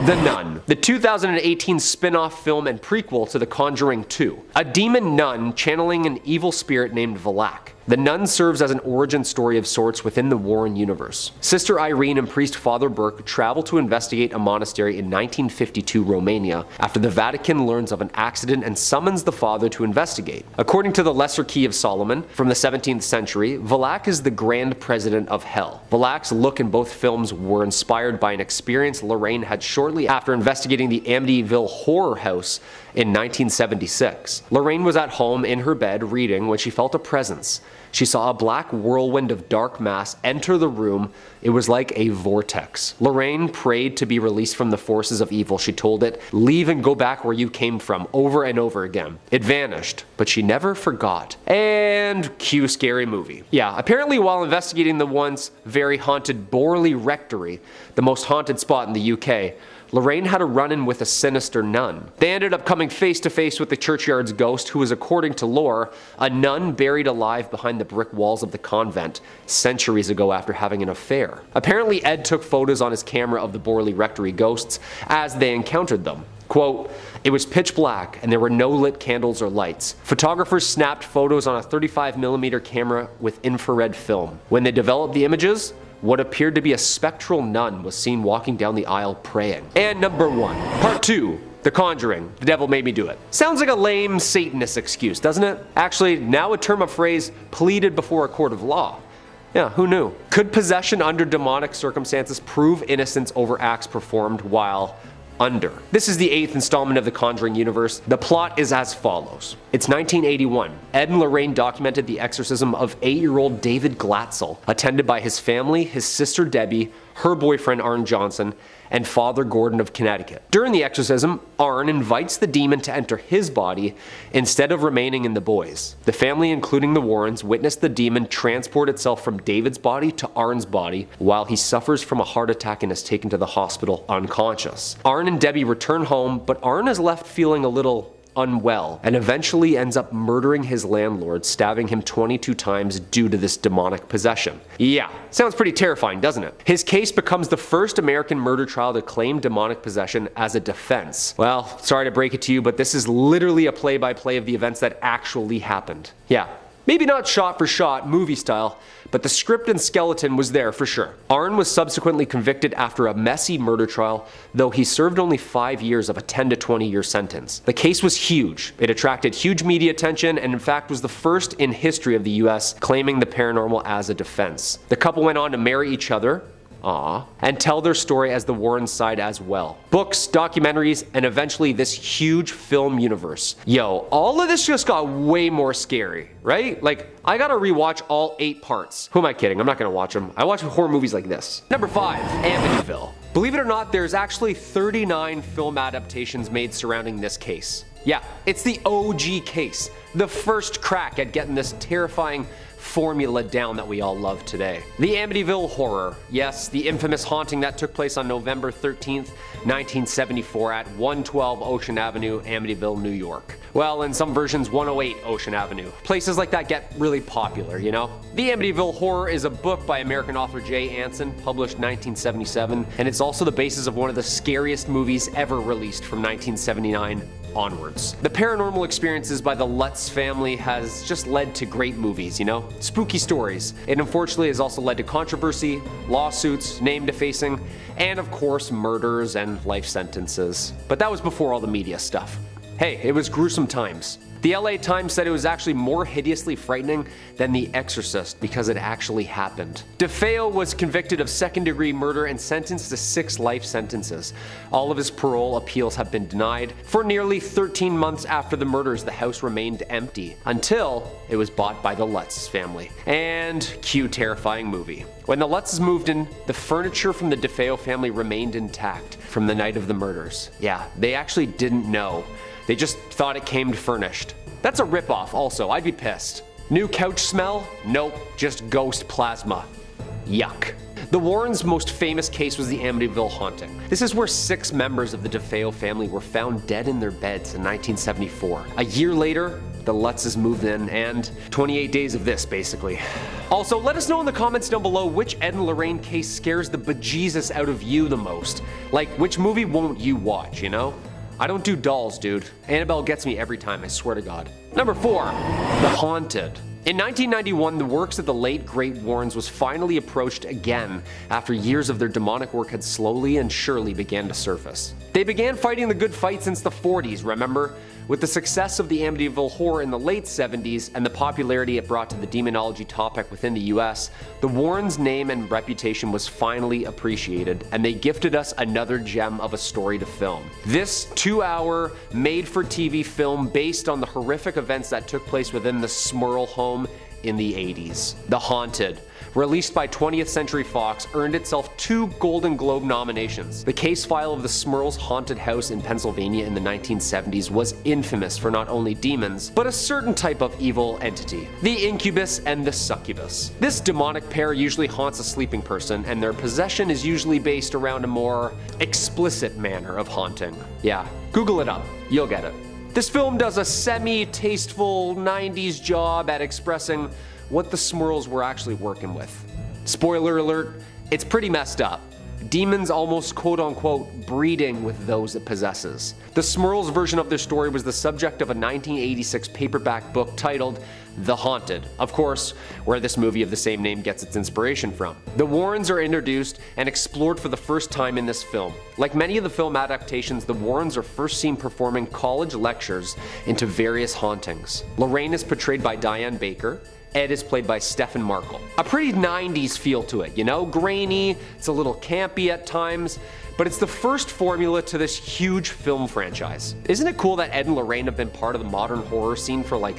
The Nun. The 2018 spin-off film and prequel to The Conjuring 2. A demon nun channeling an evil spirit named Valak. The Nun serves as an origin story of sorts within the Warren universe. Sister Irene and priest Father Burke travel to investigate a monastery in 1952 Romania after the Vatican learns of an accident and summons the father to investigate. According to the Lesser Key of Solomon from the 17th century, Valak is the Grand President of Hell. Valak's look in both films were inspired by an experience Lorraine had shortly after investigating the Amityville horror house in 1976. Lorraine was at home in her bed reading when she felt a presence. She saw a black whirlwind of dark mass enter the room. It was like a vortex. Lorraine prayed to be released from the forces of evil. She told it, "Leave and go back where you came from," over and over again. It vanished, but she never forgot. And cue scary movie. Yeah, apparently while investigating the once very haunted Borley Rectory, the most haunted spot in the UK, Lorraine had a run-in with a sinister nun. They ended up coming face to face with the churchyard's ghost, who was, according to lore, a nun buried alive behind the brick walls of the convent centuries ago after having an affair. Apparently Ed took photos on his camera of the Borley Rectory ghosts as they encountered them. Quote, "It was pitch black and there were no lit candles or lights. Photographers snapped photos on a 35mm camera with infrared film. When they developed the images, what appeared to be a spectral nun was seen walking down the aisle praying. And number 1. Part 2. The Conjuring. The devil made me do it. Sounds like a lame Satanist excuse, doesn't it? Actually, now a term of phrase pleaded before a court of law. Yeah, who knew? Could possession under demonic circumstances prove innocence over acts performed while under? This is the 8th installment of the Conjuring universe. The plot is as follows. It's 1981. Ed and Lorraine documented the exorcism of 8-year-old David Glatzel, attended by his family, his sister Debbie, her boyfriend Arn Johnson, and Father Gordon of Connecticut. During the exorcism, Arn invites the demon to enter his body instead of remaining in the boy's. The family, including the Warrens, witnessed the demon transport itself from David's body to Arn's body while he suffers from a heart attack and is taken to the hospital unconscious. Arn and Debbie return home, but Arn is left feeling a little unwell and eventually ends up murdering his landlord, stabbing him 22 times due to this demonic possession. Yeah, sounds pretty terrifying, doesn't it? His case becomes the first American murder trial to claim demonic possession as a defense. Well, sorry to break it to you, but this is literally a play-by-play of the events that actually happened. Yeah, maybe not shot for shot, movie style, but the script and skeleton was there for sure. Arn was subsequently convicted after a messy murder trial, though he served only 5 years of a 10 to 20 year sentence. The case was huge. It attracted huge media attention and in fact was the first in history of the US claiming the paranormal as a defense. The couple went on to marry each other, and tell their story as the Warrens side as well. Books, documentaries, and eventually this huge film universe. Yo, all of this just got way more scary, right? Like, I gotta rewatch all 8 parts. Who am I kidding? I'm not gonna watch them. I watch horror movies like this. Number 5, Amityville. Believe it or not, there's actually 39 film adaptations made surrounding this case. Yeah, it's the OG case. The first crack at getting this terrifying formula down that we all love today. The Amityville Horror. Yes, the infamous haunting that took place on November 13th, 1974 at 112 Ocean Avenue, Amityville, New York. Well, in some versions, 108 Ocean Avenue. Places like that get really popular, you know? The Amityville Horror is a book by American author Jay Anson, published 1977, and it's also the basis of one of the scariest movies ever released from 1979 onwards. The paranormal experiences by the Lutz family has just led to great movies, you know? Spooky stories. It unfortunately has also led to controversy, lawsuits, name defacing, and of course murders and life sentences. But that was before all the media stuff. Hey, it was gruesome times. The LA Times said it was actually more hideously frightening than The Exorcist because it actually happened. DeFeo was convicted of second-degree murder and sentenced to 6 life sentences. All of his parole appeals have been denied. For nearly 13 months after the murders, the house remained empty until it was bought by the Lutz family. And cue terrifying movie. When the Lutzes moved in, the furniture from the DeFeo family remained intact from the night of the murders. Yeah, they actually didn't know. They just thought it came furnished. That's a ripoff also, I'd be pissed. New couch smell? Nope, just ghost plasma. Yuck. The Warrens' most famous case was the Amityville haunting. This is where 6 members of the DeFeo family were found dead in their beds in 1974. A year later, the Lutzes moved in, and 28 days of this, basically. Also, let us know in the comments down below which Ed and Lorraine case scares the bejesus out of you the most. Like, which movie won't you watch, you know? I don't do dolls, dude. Annabelle gets me every time, I swear to God. Number 4, The Haunted. In 1991, the works of the late great Warrens was finally approached again after years of their demonic work had slowly and surely began to surface. They began fighting the good fight since the 40s, remember? With the success of the Amityville Horror in the late 70s and the popularity it brought to the demonology topic within the US, the Warrens' name and reputation was finally appreciated, and they gifted us another gem of a story to film. This 2-hour, made-for-TV film based on the horrific events that took place within the Smurl home in the 80s. The Haunted, released by 20th Century Fox, earned itself 2 Golden Globe nominations. The case file of the Smurl's haunted house in Pennsylvania in the 1970s was infamous for not only demons, but a certain type of evil entity, the incubus and the succubus. This demonic pair usually haunts a sleeping person, and their possession is usually based around a more explicit manner of haunting. Yeah, Google it up, you'll get it. This film does a semi-tasteful 90s job at expressing what the Smurls were actually working with. Spoiler alert, it's pretty messed up. demons almost quote-unquote breeding with those it possesses. The Smurl's version of this story was the subject of a 1986 paperback book titled The Haunted, of course, where this movie of the same name gets its inspiration from. The Warrens are introduced and explored for the first time in this film. Like many of the film adaptations, the Warrens are first seen performing college lectures into various hauntings. Lorraine is portrayed by Diane Baker. Ed is played by Stephen Markle. A pretty 90s feel to it, you know? Grainy, it's a little campy at times, but it's the first formula to this huge film franchise. Isn't it cool that Ed and Lorraine have been part of the modern horror scene for like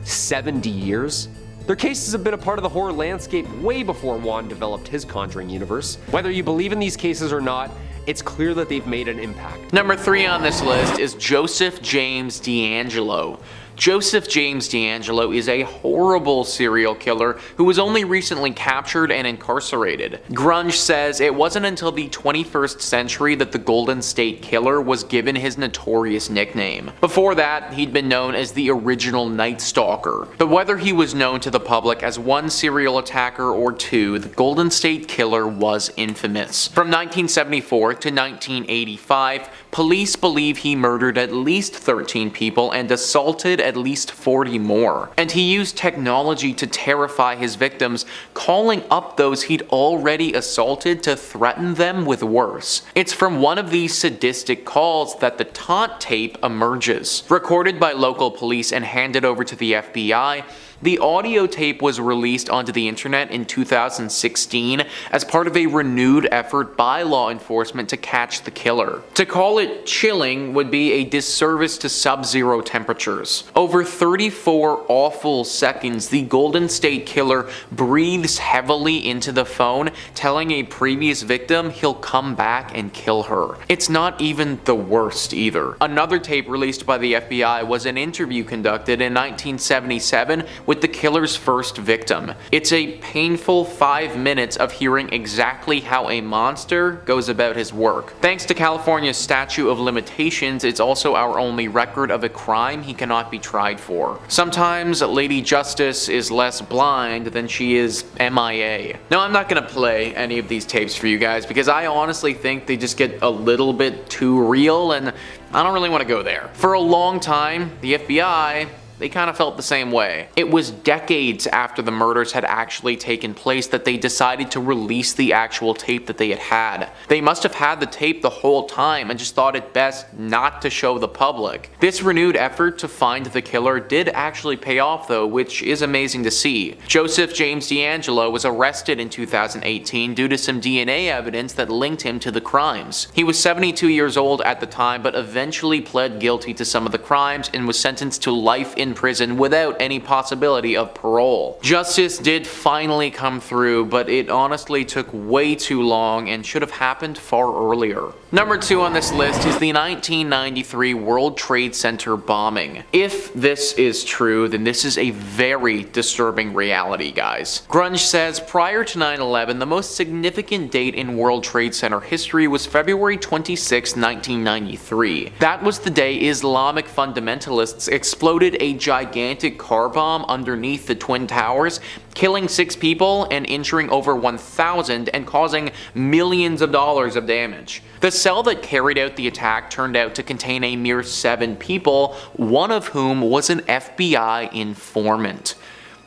70 years? Their cases have been a part of the horror landscape way before Juan developed his Conjuring universe. Whether you believe in these cases or not, it's clear that they've made an impact. Number 3 on this list is Joseph James DeAngelo. Joseph James DeAngelo is a horrible serial killer who was only recently captured and incarcerated. Grunge says it wasn't until the 21st century that the Golden State Killer was given his notorious nickname. Before that, he'd been known as the original Night Stalker. But whether he was known to the public as one serial attacker or two, the Golden State Killer was infamous. From 1974 to 1985, police believe he murdered at least 13 people and assaulted at least 40 more. And he used technology to terrify his victims, calling up those he'd already assaulted to threaten them with worse. It's from one of these sadistic calls that the taunt tape emerges. Recorded by local police and handed over to the FBI, the audio tape was released onto the internet in 2016 as part of a renewed effort by law enforcement to catch the killer. To call it chilling would be a disservice to sub-zero temperatures. Over 34 awful seconds, the Golden State Killer breathes heavily into the phone, telling a previous victim he'll come back and kill her. It's not even the worst either. Another tape released by the FBI was an interview conducted in 1977 with the killer's first victim. It's a painful 5 minutes of hearing exactly how a monster goes about his work. Thanks to California's statute of limitations, it's also our only record of a crime he cannot be tried for. Sometimes Lady Justice is less blind than she is MIA. Now, I'm not gonna play any of these tapes for you guys because I honestly think they just get a little bit too real and I don't really want to go there. For a long time, the FBI, they kind of felt the same way. It was decades after the murders had actually taken place that they decided to release the actual tape that they had had. They must have had the tape the whole time and just thought it best not to show the public. This renewed effort to find the killer did actually pay off though, which is amazing to see. Joseph James DeAngelo was arrested in 2018 due to some DNA evidence that linked him to the crimes. He was 72 years old at the time, but eventually pled guilty to some of the crimes and was sentenced to life in prison without any possibility of parole. Justice did finally come through, but it honestly took way too long and should have happened far earlier. Number 2 on this list is the 1993 World Trade Center bombing. If this is true, then this is a very disturbing reality, guys. Grunge says prior to 9/11, the most significant date in World Trade Center history was February 26, 1993. That was the day Islamic fundamentalists exploded a gigantic car bomb underneath the Twin Towers, killing 6 people and injuring over 1,000 and causing millions of dollars of damage. The cell that carried out the attack turned out to contain a mere 7 people, one of whom was an FBI informant.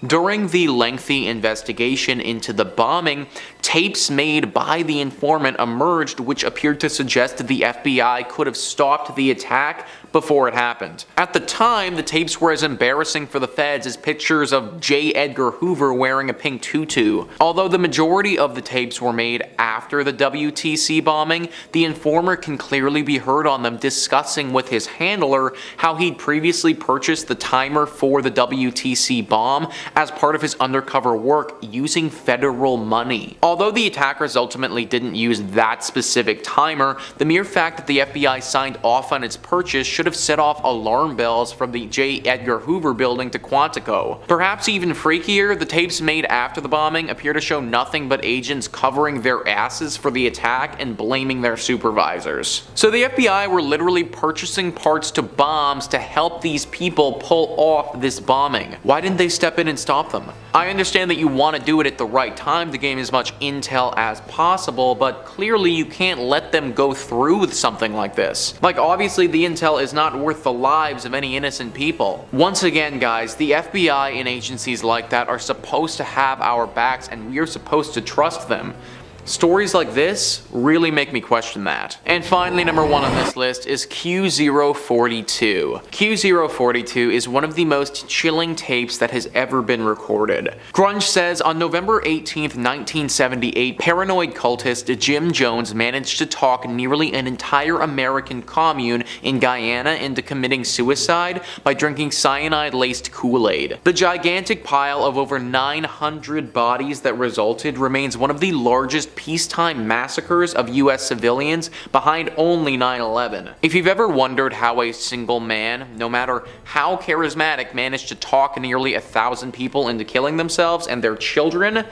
During the lengthy investigation into the bombing, tapes made by the informant emerged which appeared to suggest that the FBI could have stopped the attack before it happened. At the time, the tapes were as embarrassing for the feds as pictures of J. Edgar Hoover wearing a pink tutu. Although the majority of the tapes were made after the WTC bombing, the informer can clearly be heard on them discussing with his handler how he'd previously purchased the timer for the WTC bomb as part of his undercover work using federal money. Although the attackers ultimately didn't use that specific timer, the mere fact that the FBI signed off on its purchase should have set off alarm bells from the J. Edgar Hoover building to Quantico. Perhaps even freakier, the tapes made after the bombing appear to show nothing but agents covering their asses for the attack and blaming their supervisors. So the FBI were literally purchasing parts to bombs to help these people pull off this bombing. Why didn't they step in and stop them? I understand that you want to do it at the right time to gain as much intel as possible, but clearly you can't let them go through with something like this. Like, obviously the intel is not worth the lives of any innocent people. Once again, guys, the FBI and agencies like that are supposed to have our backs, and we are supposed to trust them. Stories like this really make me question that. And finally, number 1 on this list is Q042. Q042 is one of the most chilling tapes that has ever been recorded. Grunge says on November 18th, 1978, paranoid cultist Jim Jones managed to talk nearly an entire American commune in Guyana into committing suicide by drinking cyanide-laced Kool-Aid. The gigantic pile of over 900 bodies that resulted remains one of the largest peacetime massacres of US civilians, behind only 9/11. If you've ever wondered how a single man, no matter how charismatic, managed to talk nearly 1,000 people into killing themselves and their children,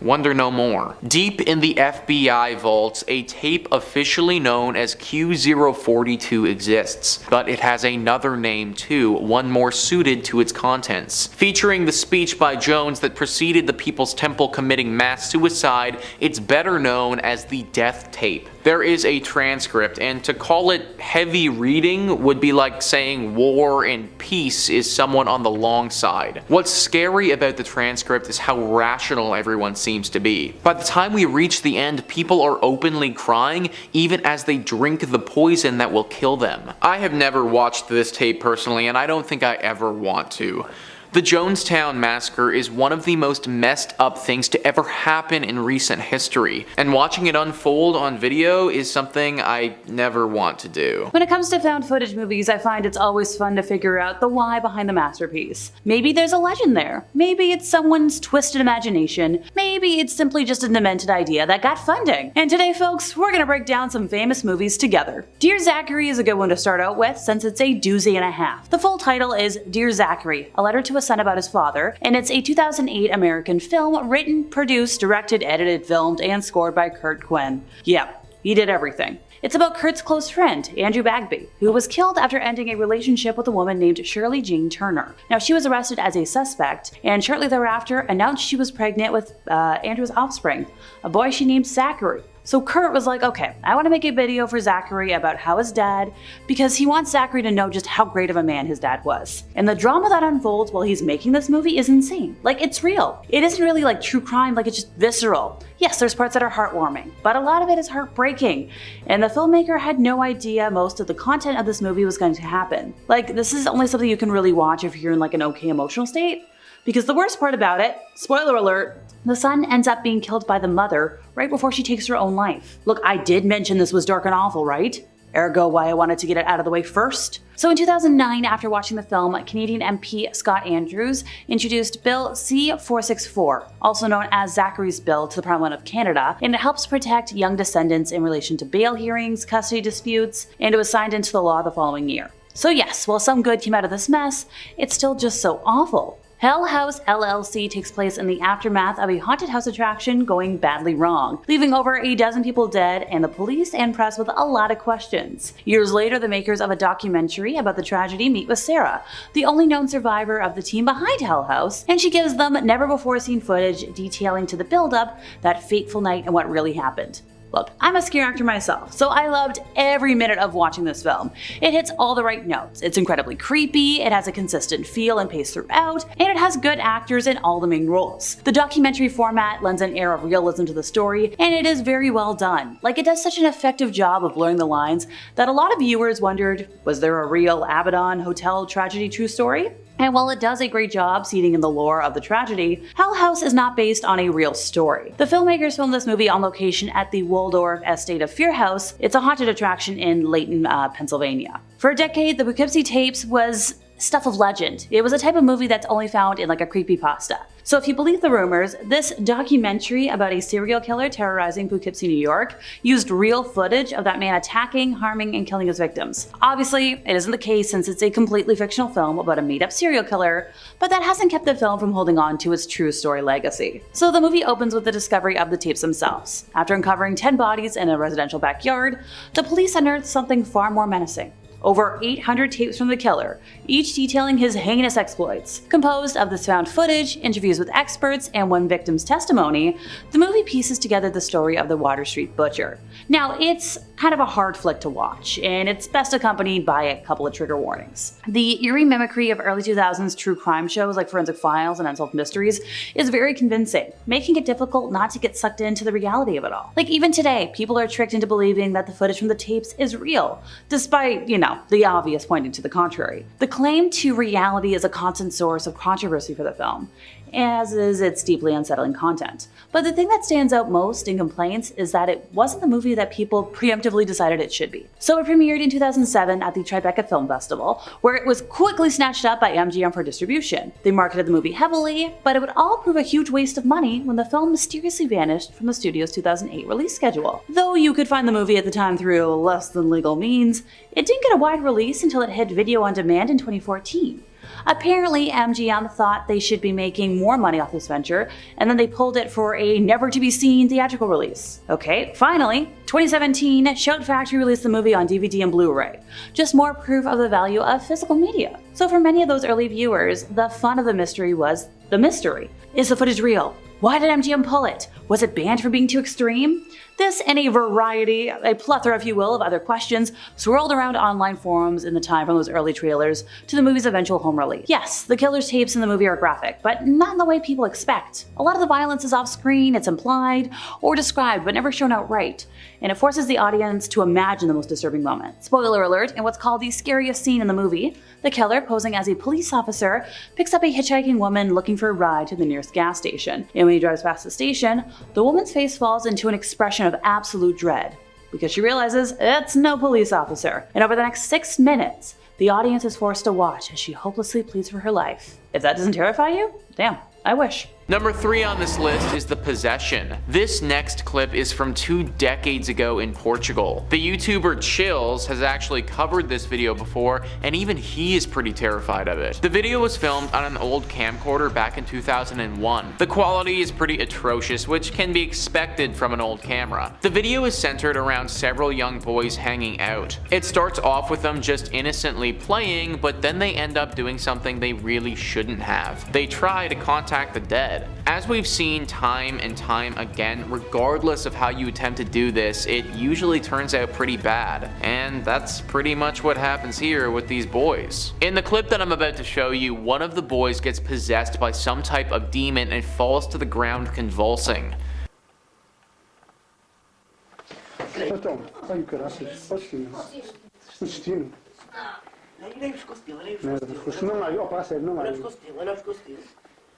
wonder no more. Deep in the FBI vaults, a tape officially known as Q042 exists, but it has another name too, one more suited to its contents. Featuring the speech by Jones that preceded the People's Temple committing mass suicide, it's better known as the Death Tape. There is a transcript, and to call it heavy reading would be like saying war and peace is someone on the long side. What's scary about the transcript is how rational everyone seems to be. By the time we reach the end, people are openly crying, even as they drink the poison that will kill them. I have never watched this tape personally, and I don't think I ever want to. The Jonestown massacre is one of the most messed up things to ever happen in recent history, and watching it unfold on video is something I never want to do. When it comes to found footage movies, I find it's always fun to figure out the why behind the masterpiece. Maybe there's a legend there. Maybe it's someone's twisted imagination. Maybe it's simply just a demented idea that got funding. And today, folks, we're gonna break down some famous movies together. Dear Zachary is a good one to start out with, since it's a doozy and a half. The full title is Dear Zachary, a letter to a son about his father, and it's a 2008 American film written, produced, directed, edited, filmed, and scored by Kurt Quinn. Yeah, he did everything. It's about Kurt's close friend, Andrew Bagby, who was killed after ending a relationship with a woman named Shirley Jean Turner. Now, she was arrested as a suspect, and shortly thereafter announced she was pregnant with Andrew's offspring, a boy she named Zachary. So Kurt was like, okay, I want to make a video for Zachary about how his dad, because he wants Zachary to know just how great of a man his dad was. And the drama that unfolds while he's making this movie is insane. Like, it's real. It isn't really like true crime, like it's just visceral. Yes, there's parts that are heartwarming, but a lot of it is heartbreaking. And the filmmaker had no idea most of the content of this movie was going to happen. Like, this is only something you can really watch if you're in like an okay emotional state. Because the worst part about it, spoiler alert, the son ends up being killed by the mother right before she takes her own life. Look, I did mention this was dark and awful, right? Ergo why I wanted to get it out of the way first. So in 2009, after watching the film, Canadian MP Scott Andrews introduced Bill C-464, also known as Zachary's Bill, to the Parliament of Canada, and it helps protect young descendants in relation to bail hearings, custody disputes, and it was signed into the law the following year. So yes, while some good came out of this mess, it's still just so awful. House LLC takes place in the aftermath of a haunted house attraction going badly wrong, leaving over a dozen people dead and the police and press with a lot of questions. Years later, the makers of a documentary about the tragedy meet with Sarah, the only known survivor of the team behind Hell House, and she gives them never-before-seen footage detailing to the build-up that fateful night and what really happened. Look, I'm a scare actor myself, so I loved every minute of watching this film. It hits all the right notes. It's incredibly creepy, it has a consistent feel and pace throughout, and it has good actors in all the main roles. The documentary format lends an air of realism to the story, and it is very well done. Like, it does such an effective job of blurring the lines that a lot of viewers wondered, was there a real Abaddon Hotel tragedy true story? And while it does a great job seeding in the lore of the tragedy, Hell House is not based on a real story. The filmmakers filmed this movie on location at the Waldorf Estate of Fear House. It's a haunted attraction in Layton, Pennsylvania. For a decade, the Poughkeepsie tapes was stuff of legend. It was a type of movie that's only found in like a creepypasta. So if you believe the rumors, this documentary about a serial killer terrorizing Poughkeepsie, New York, used real footage of that man attacking, harming, and killing his victims. Obviously, it isn't the case since it's a completely fictional film about a made-up serial killer, but that hasn't kept the film from holding on to its true story legacy. So the movie opens with the discovery of the tapes themselves. After uncovering 10 bodies in a residential backyard, the police unearthed something far more menacing. Over 800 tapes from the killer, each detailing his heinous exploits. Composed of this found footage, interviews with experts, and one victim's testimony, the movie pieces together the story of the Water Street Butcher. Now, it's kind of a hard flick to watch, and it's best accompanied by a couple of trigger warnings. The eerie mimicry of early 2000s true crime shows like Forensic Files and Unsolved Mysteries is very convincing, making it difficult not to get sucked into the reality of it all. Like even today, people are tricked into believing that the footage from the tapes is real, despite, the obvious pointing to the contrary. The claim to reality is a constant source of controversy for the film, as is its deeply unsettling content. But the thing that stands out most in complaints is that it wasn't the movie that people preemptively decided it should be. So it premiered in 2007 at the Tribeca Film Festival, where it was quickly snatched up by MGM for distribution. They marketed the movie heavily, but it would all prove a huge waste of money when the film mysteriously vanished from the studio's 2008 release schedule. Though you could find the movie at the time through less than legal means, it didn't get a wide release until it hit video on demand in 2014. Apparently, MGM thought they should be making more money off this venture, and then they pulled it for a never-to-be-seen theatrical release. Okay, finally, 2017, Shout Factory released the movie on DVD and Blu-ray. Just more proof of the value of physical media. So for many of those early viewers, the fun of the mystery was the mystery. Is the footage real? Why did MGM pull it? Was it banned for being too extreme? This and a plethora, if you will, of other questions swirled around online forums in the time from those early trailers to the movie's eventual home release. Yes, the killer's tapes in the movie are graphic, but not in the way people expect. A lot of the violence is off-screen, it's implied or described, but never shown outright, and it forces the audience to imagine the most disturbing moment. Spoiler alert, in what's called the scariest scene in the movie, the killer, posing as a police officer, picks up a hitchhiking woman looking for a ride to the nearest gas station. And when he drives past the station, the woman's face falls into an expression of absolute dread, because she realizes it's no police officer. And over the next 6 minutes, the audience is forced to watch as she hopelessly pleads for her life. If that doesn't terrify you, damn, I wish. Number 3 on this list is The Possession. This next clip is from 2 decades ago in Portugal. The YouTuber Chills has actually covered this video before, and even he is pretty terrified of it. The video was filmed on an old camcorder back in 2001. The quality is pretty atrocious, which can be expected from an old camera. The video is centered around several young boys hanging out. It starts off with them just innocently playing, but then they end up doing something they really shouldn't have. They try to contact the dead. As we've seen time and time again, regardless of how you attempt to do this, it usually turns out pretty bad. And that's pretty much what happens here with these boys. In the clip that I'm about to show you, one of the boys gets possessed by some type of demon and falls to the ground convulsing.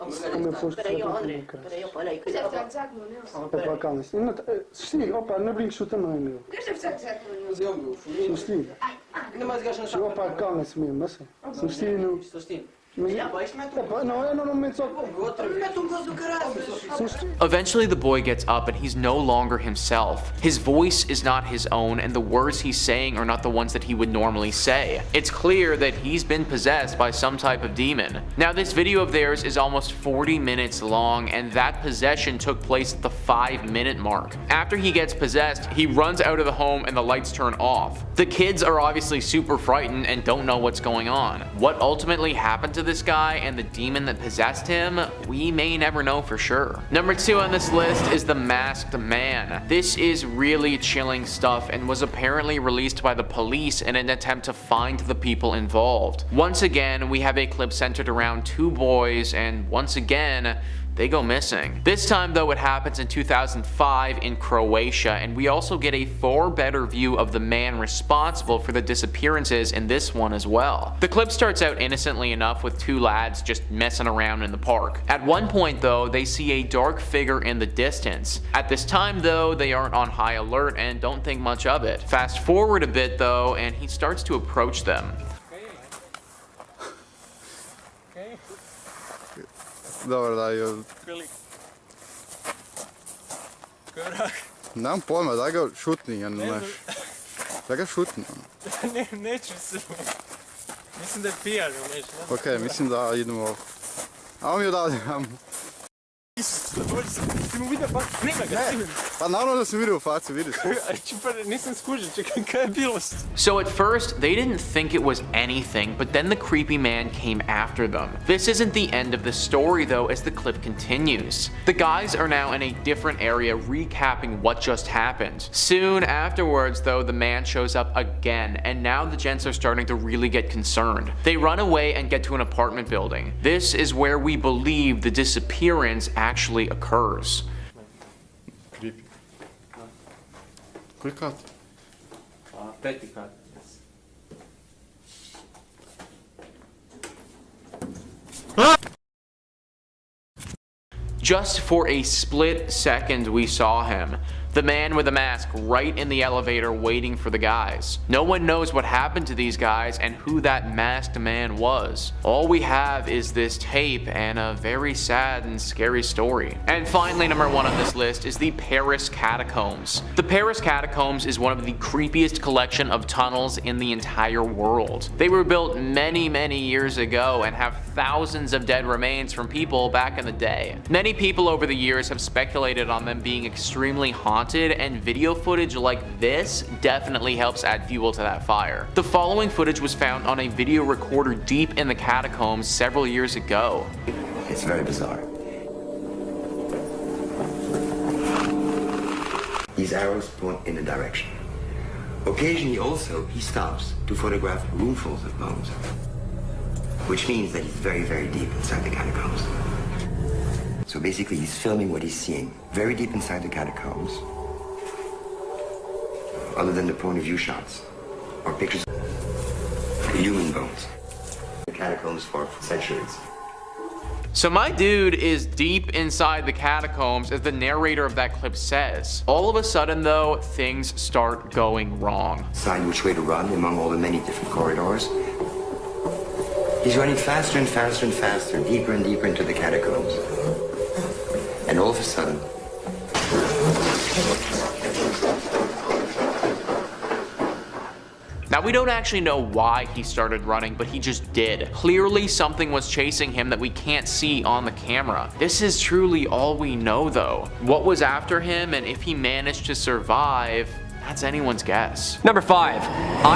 Peraí, André. Peraí, olha aí. Opa, calma. Sim, opa, não brinques tu também, meu. Deixa eu ver. Mas eu, meu. Sustino. Ainda mais gajo não sabe. Opa, calma-se mesmo, assim. Sustino. Eventually the boy gets up and he's no longer himself. His voice is not his own and the words he's saying are not the ones that he would normally say. It's clear that he's been possessed by some type of demon. Now this video of theirs is almost 40 minutes long and that possession took place at the 5-minute mark. After he gets possessed, he runs out of the home and the lights turn off. The kids are obviously super frightened and don't know what's going on. What ultimately happened to this guy and the demon that possessed him, we may never know for sure. Number 2 on this list is The Masked Man. This is really chilling stuff and was apparently released by the police in an attempt to find the people involved. Once again, we have a clip centered around 2 boys and once again, they go missing. This time though it happens in 2005 in Croatia and we also get a far better view of the man responsible for the disappearances in this one as well. The clip starts out innocently enough with 2 lads just messing around in the park. At one point though they see a dark figure in the distance. At this time though they aren't on high alert and don't think much of it. Fast forward a bit though and he starts to approach them. Dobro, daj. Nemam pojma, daj ga šutni, znaš. Daj ga šutni. Neću se. Mislim da je pijan, neću. Okej, mislim da idemo. Ajmo mi odavde. Ti mu vidio facu? Snima ga, snima. Pa naravno da sam vidio facu, vidio sam. Nisam skužio, čekaj, kaj je bilo? So at first, they didn't think it was anything, but then the creepy man came after them. This isn't the end of the story though, as the clip continues. The guys are now in a different area recapping what just happened. Soon afterwards though, the man shows up again, and now the gents are starting to really get concerned. They run away and get to an apartment building. This is where we believe the disappearance actually occurs. Creepy. Koji kat? Peti kat. Just for a split second we saw him. The man with the mask right in the elevator waiting for the guys. No one knows what happened to these guys and who that masked man was. All we have is this tape and a very sad and scary story. And finally, number 1 on this list is the Paris catacombs. The Paris catacombs is one of the creepiest collection of tunnels in the entire world. They were built many years ago and have thousands of dead remains from people back in the day. Many people over the years have speculated on them being extremely haunted, and video footage like this definitely helps add fuel to that fire. The following footage was found on a video recorder deep in the catacombs several years ago. It's very bizarre. These arrows point in a direction. Occasionally also he stops to photograph roomfuls of bones, which means that he's very deep inside the catacombs. So basically he's filming what he's seeing very deep inside the catacombs, other than the point of view shots or pictures of human bones. The catacombs for centuries. So my dude is deep inside the catacombs, as the narrator of that clip says. All of a sudden though, things start going wrong. Decide which way to run among all the many different corridors. He's running faster and faster and faster, deeper and deeper into the catacombs. And all of a sudden, now we don't actually know why he started running, but he just did. Clearly something was chasing him that we can't see on the camera. This is truly all we know though. What was after him and if he managed to survive, that's anyone's guess. Number 5,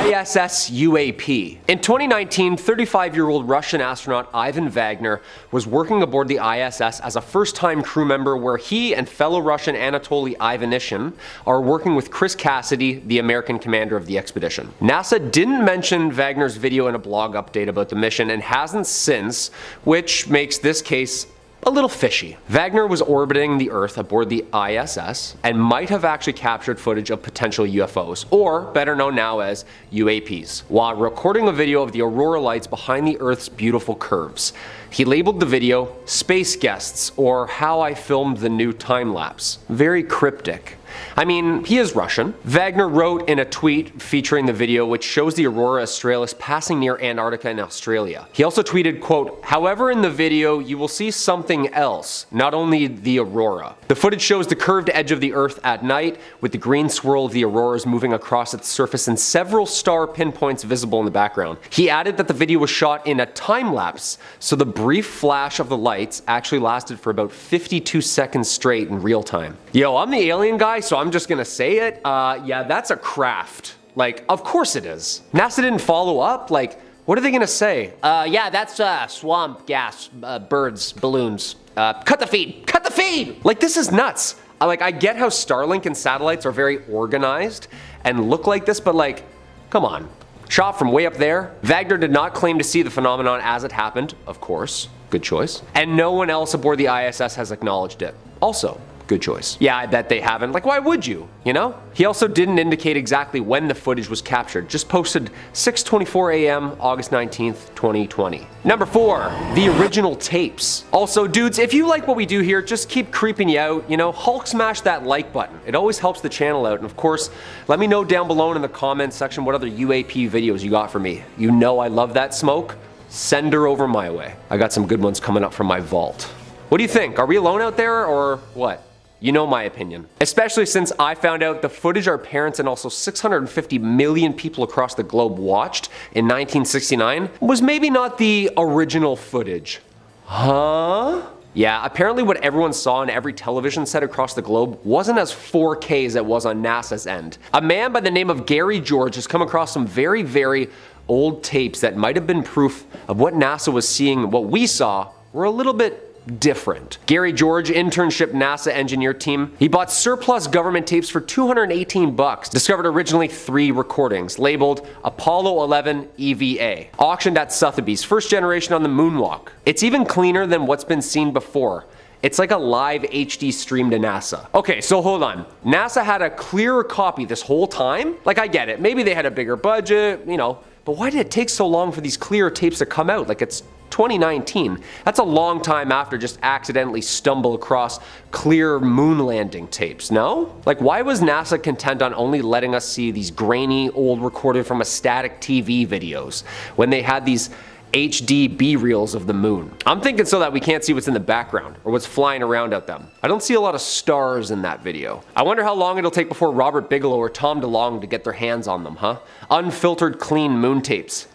ISS UAP. In 2019, 35-year-old Russian astronaut Ivan Wagner was working aboard the ISS as a first-time crew member, where he and fellow Russian Anatoly Ivanishin are working with Chris Cassidy, the American commander of the expedition. NASA didn't mention Wagner's video in a blog update about the mission and hasn't since, which makes this case a little fishy. Wagner was orbiting the Earth aboard the ISS and might have actually captured footage of potential UFOs, or better known now as UAPs, while recording a video of the aurora lights behind the Earth's beautiful curves. He labeled the video "Space Guests" or "How I Filmed the New Time Lapse." Very cryptic. I mean, he is Russian. Wagner wrote in a tweet featuring the video, which shows the aurora australis passing near Antarctica and Australia. He also tweeted, quote, "However, in the video you will see something else, not only the aurora." The footage shows the curved edge of the Earth at night, with the green swirl of the auroras moving across its surface and several star pinpoints visible in the background. He added that the video was shot in a time lapse, so the brief flash of the lights actually lasted for about 52 seconds straight in real time. Yo, I'm the alien guy, so I'm just gonna say it. Yeah, that's a craft. Like, of course it is. NASA didn't follow up. Like, what are they gonna say? Yeah, that's swamp gas, birds, balloons. Cut the feed. Cut the feed. Like, this is nuts. Like, I get how Starlink and satellites are very organized and look like this, but like, come on. Shot from way up there. Wagner did not claim to see the phenomenon as it happened, of course. Good choice. And no one else aboard the ISS has acknowledged it. Also, good choice. Yeah, I bet they haven't. Like, why would you? You know? He also didn't indicate exactly when the footage was captured, just posted 6:24 a.m. August 19th, 2020. Number 4, the original tapes. Also, dudes, if you like what we do here, just keep creeping you out, you know, Hulk smash that like button. It always helps the channel out. And of course, let me know down below in the comments section what other UAP videos you got for me. You know I love that smoke. Send her over my way. I got some good ones coming up from my vault. What do you think? Are we alone out there or what? You know my opinion. Especially since I found out the footage our parents and also 650 million people across the globe watched in 1969 was maybe not the original footage. Huh? Yeah, apparently what everyone saw on every television set across the globe wasn't as 4K as it was on NASA's end. A man by the name of Gary George has come across some very, very old tapes that might have been proof of what NASA was seeing, what we saw, were a little bit different. Gary George, internship NASA engineer team, he bought surplus government tapes for $218, discovered originally 3 recordings, labeled Apollo 11 EVA, auctioned at Sotheby's, first generation on the moonwalk. It's even cleaner than what's been seen before. It's like a live HD stream to NASA. Okay, so hold on. NASA had a clearer copy this whole time? Like, I get it, maybe they had a bigger budget, you know, but why did it take so long for these clearer tapes to come out? Like, it's 2019. That's a long time after just accidentally stumble across clear moon landing tapes, no? Like, why was NASA content on only letting us see these grainy, old recorded from a static TV videos when they had these HD B-reels of the moon? I'm thinking so that we can't see what's in the background or what's flying around out them. I don't see a lot of stars in that video. I wonder how long it'll take before Robert Bigelow or Tom DeLonge to get their hands on them, huh? Unfiltered clean moon tapes.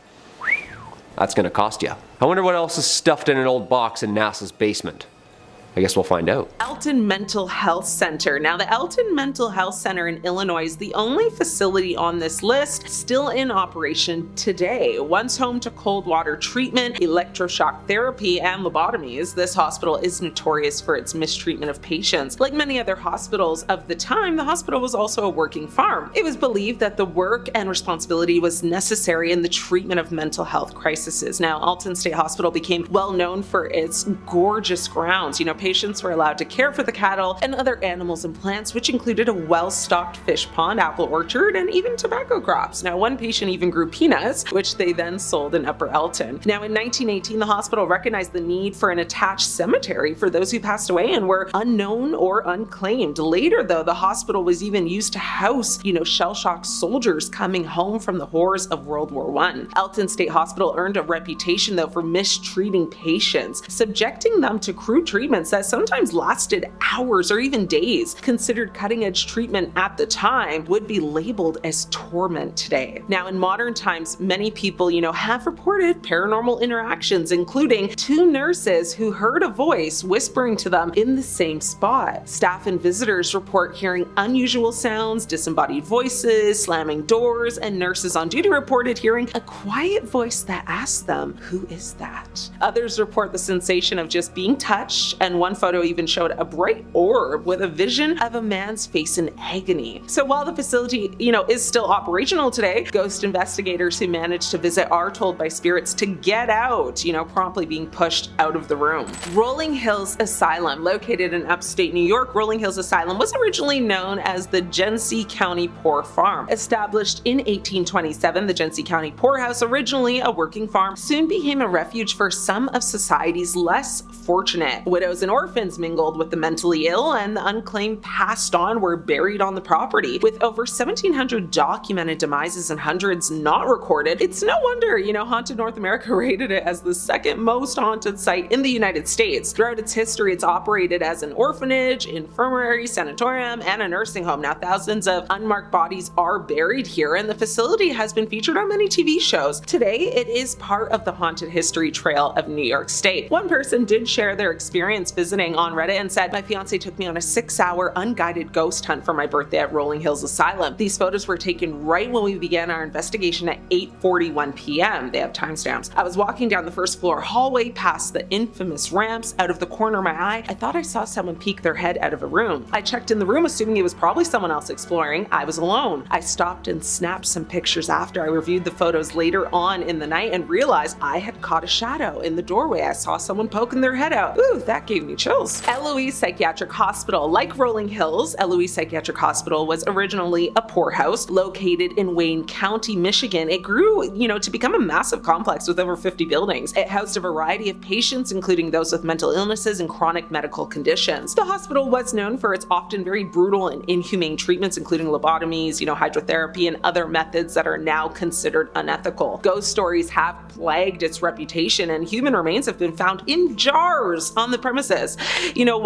That's gonna cost you. I wonder what else is stuffed in an old box in NASA's basement. I guess we'll find out. Alton Mental Health Center. Now, the Alton Mental Health Center in Illinois is the only facility on this list still in operation today. Once home to cold water treatment, electroshock therapy, and lobotomies, this hospital is notorious for its mistreatment of patients. Like many other hospitals of the time, the hospital was also a working farm. It was believed that the work and responsibility was necessary in the treatment of mental health crises. Now, Alton State Hospital became well known for its gorgeous grounds. You know, patients were allowed to care for the cattle and other animals and plants, which included a well-stocked fish pond, apple orchard, and even tobacco crops. Now, one patient even grew peanuts, which they then sold in Upper Alton. Now, in 1918, the hospital recognized the need for an attached cemetery for those who passed away and were unknown or unclaimed. Later, though, the hospital was even used to house, shell-shocked soldiers coming home from the horrors of World War I. Alton State Hospital earned a reputation, though, for mistreating patients, subjecting them to crude treatments that sometimes lasted hours or even days. Considered cutting-edge treatment at the time would be labeled as torment today. Now, in modern times, many people, have reported paranormal interactions, including 2 nurses who heard a voice whispering to them in the same spot. Staff and visitors report hearing unusual sounds, disembodied voices, slamming doors, and nurses on duty reported hearing a quiet voice that asked them, "Who is that?" Others report the sensation of just being touched, and one photo even showed a bright orb with a vision of a man's face in agony. So while the facility, is still operational today, ghost investigators who managed to visit are told by spirits to get out, promptly being pushed out of the room. Rolling Hills Asylum, located in upstate New York, Rolling Hills Asylum was originally known as the Genesee County Poor Farm. Established in 1827, the Genesee County Poorhouse, originally a working farm, soon became a refuge for some of society's less fortunate. Widows and orphans mingled with the mentally ill, and the unclaimed passed on were buried on the property. With over 1,700 documented demises and hundreds not recorded, it's no wonder, Haunted North America rated it as the second most haunted site in the United States. Throughout its history, it's operated as an orphanage, infirmary, sanatorium, and a nursing home. Now, thousands of unmarked bodies are buried here, and the facility has been featured on many TV shows. Today, it is part of the Haunted History Trail of New York State. One person did share their experience visiting on Reddit and said, "My fiance took me on a 6-hour unguided ghost hunt for my birthday at Rolling Hills Asylum. These photos were taken right when we began our investigation at 8:41 p.m. They have timestamps. I was walking down the first floor hallway past the infamous ramps. Out of the corner of my eye, I thought I saw someone peek their head out of a room. I checked in the room assuming it was probably someone else exploring. I was alone. I stopped and snapped some pictures after I reviewed the photos later on in the night and realized I had caught a shadow in the doorway. I saw someone poking their head out. Ooh, that gave me chills." Eloise Psychiatric Hospital. Like Rolling Hills, Eloise Psychiatric Hospital was originally a poorhouse located in Wayne County, Michigan. It grew, to become a massive complex with over 50 buildings. It housed a variety of patients, including those with mental illnesses and chronic medical conditions. The hospital was known for its often very brutal and inhumane treatments, including lobotomies, hydrotherapy, and other methods that are now considered unethical. Ghost stories have plagued its reputation, and human remains have been found in jars on the premises.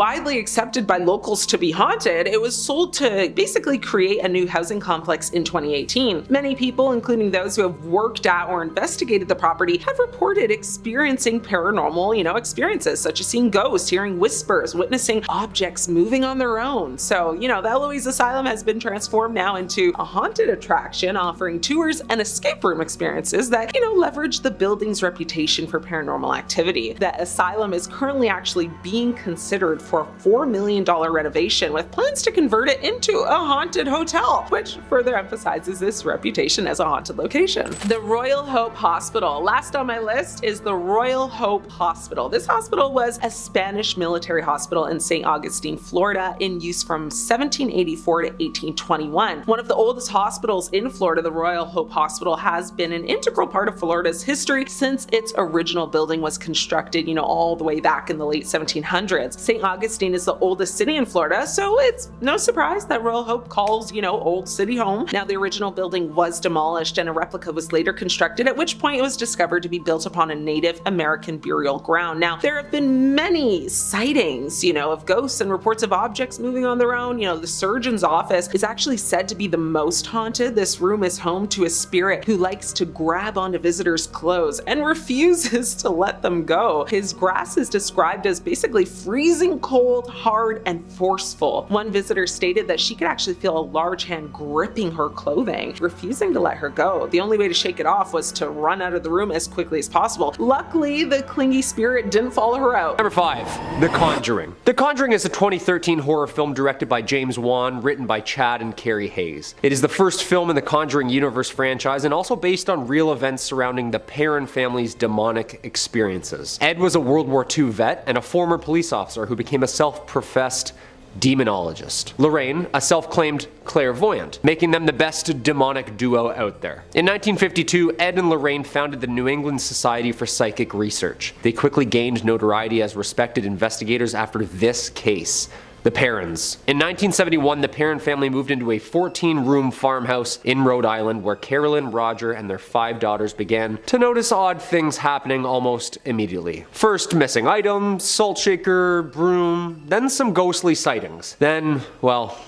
Widely accepted by locals to be haunted, it was sold to basically create a new housing complex in 2018. Many people, including those who have worked at or investigated the property, have reported experiencing paranormal, experiences such as seeing ghosts, hearing whispers, witnessing objects moving on their own. So, the Eloise Asylum has been transformed now into a haunted attraction, offering tours and escape room experiences that, leverage the building's reputation for paranormal activity. The asylum is currently actually being considered for a $4 million renovation, with plans to convert it into a haunted hotel, which further emphasizes this reputation as a haunted location. The Royal Hope Hospital. Last on my list is the Royal Hope Hospital. This hospital was a Spanish military hospital in St. Augustine, Florida, in use from 1784 to 1821. One of the oldest hospitals in Florida, the Royal Hope Hospital has been an integral part of Florida's history since its original building was constructed, all the way back in the late 1700s. St. Augustine is the oldest city in Florida, so it's no surprise that Royal Hope calls, Old City home. Now, the original building was demolished and a replica was later constructed, at which point it was discovered to be built upon a Native American burial ground. Now, there have been many sightings, of ghosts and reports of objects moving on their own. The surgeon's office is actually said to be the most haunted. This room is home to a spirit who likes to grab onto visitors' clothes and refuses to let them go. His grasp is described as basically freezing cold, hard, and forceful. One visitor stated that she could actually feel a large hand gripping her clothing, refusing to let her go. The only way to shake it off was to run out of the room as quickly as possible. Luckily, the clingy spirit didn't follow her out. Number 5. The Conjuring. The Conjuring is a 2013 horror film directed by James Wan, written by Chad and Carrie Hayes. It is the first film in the Conjuring universe franchise and also based on real events surrounding the Perron family's demonic experiences. Ed was a World War II vet and a former police officer who became a self-professed demonologist. Lorraine, a self-claimed clairvoyant, making them the best demonic duo out there. In 1952, Ed and Lorraine founded the New England Society for Psychic Research. They quickly gained notoriety as respected investigators after this case. The Perrons. In 1971, the Perron family moved into a 14-room farmhouse in Rhode Island where Carolyn, Roger, and their 5 daughters began to notice odd things happening almost immediately. First, missing items, salt shaker, broom, then some ghostly sightings. Then, well,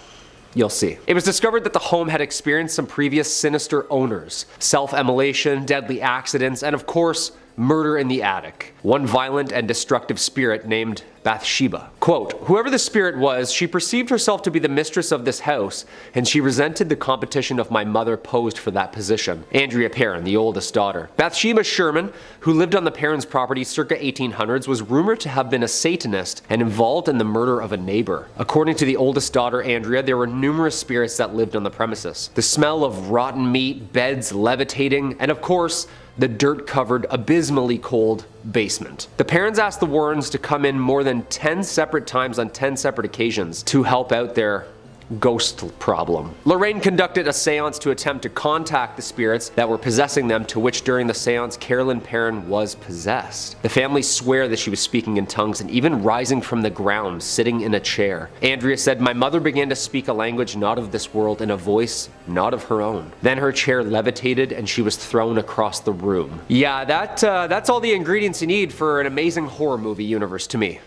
you'll see. It was discovered that the home had experienced some previous sinister owners, self-immolation, deadly accidents, and of course, murder in the attic. One violent and destructive spirit named Bathsheba. Quote, whoever the spirit was, she perceived herself to be the mistress of this house, and she resented the competition of my mother posed for that position. Andrea Perron, the oldest daughter. Bathsheba Sherman, who lived on the Perrons' property circa 1800s, was rumored to have been a Satanist and involved in the murder of a neighbor. According to the oldest daughter, Andrea, there were numerous spirits that lived on the premises. The smell of rotten meat, beds levitating, and of course, the dirt-covered, abysmally cold basement. The Perrons asked the Warrens to come in more than 10 separate times on 10 separate occasions to help out their ghost problem. Lorraine conducted a seance to attempt to contact the spirits that were possessing them, to which during the seance, Carolyn Perron was possessed. The family swear that she was speaking in tongues and even rising from the ground, sitting in a chair. Andrea said, my mother began to speak a language not of this world in a voice not of her own. Then her chair levitated and she was thrown across the room. Yeah, that's all the ingredients you need for an amazing horror movie universe to me.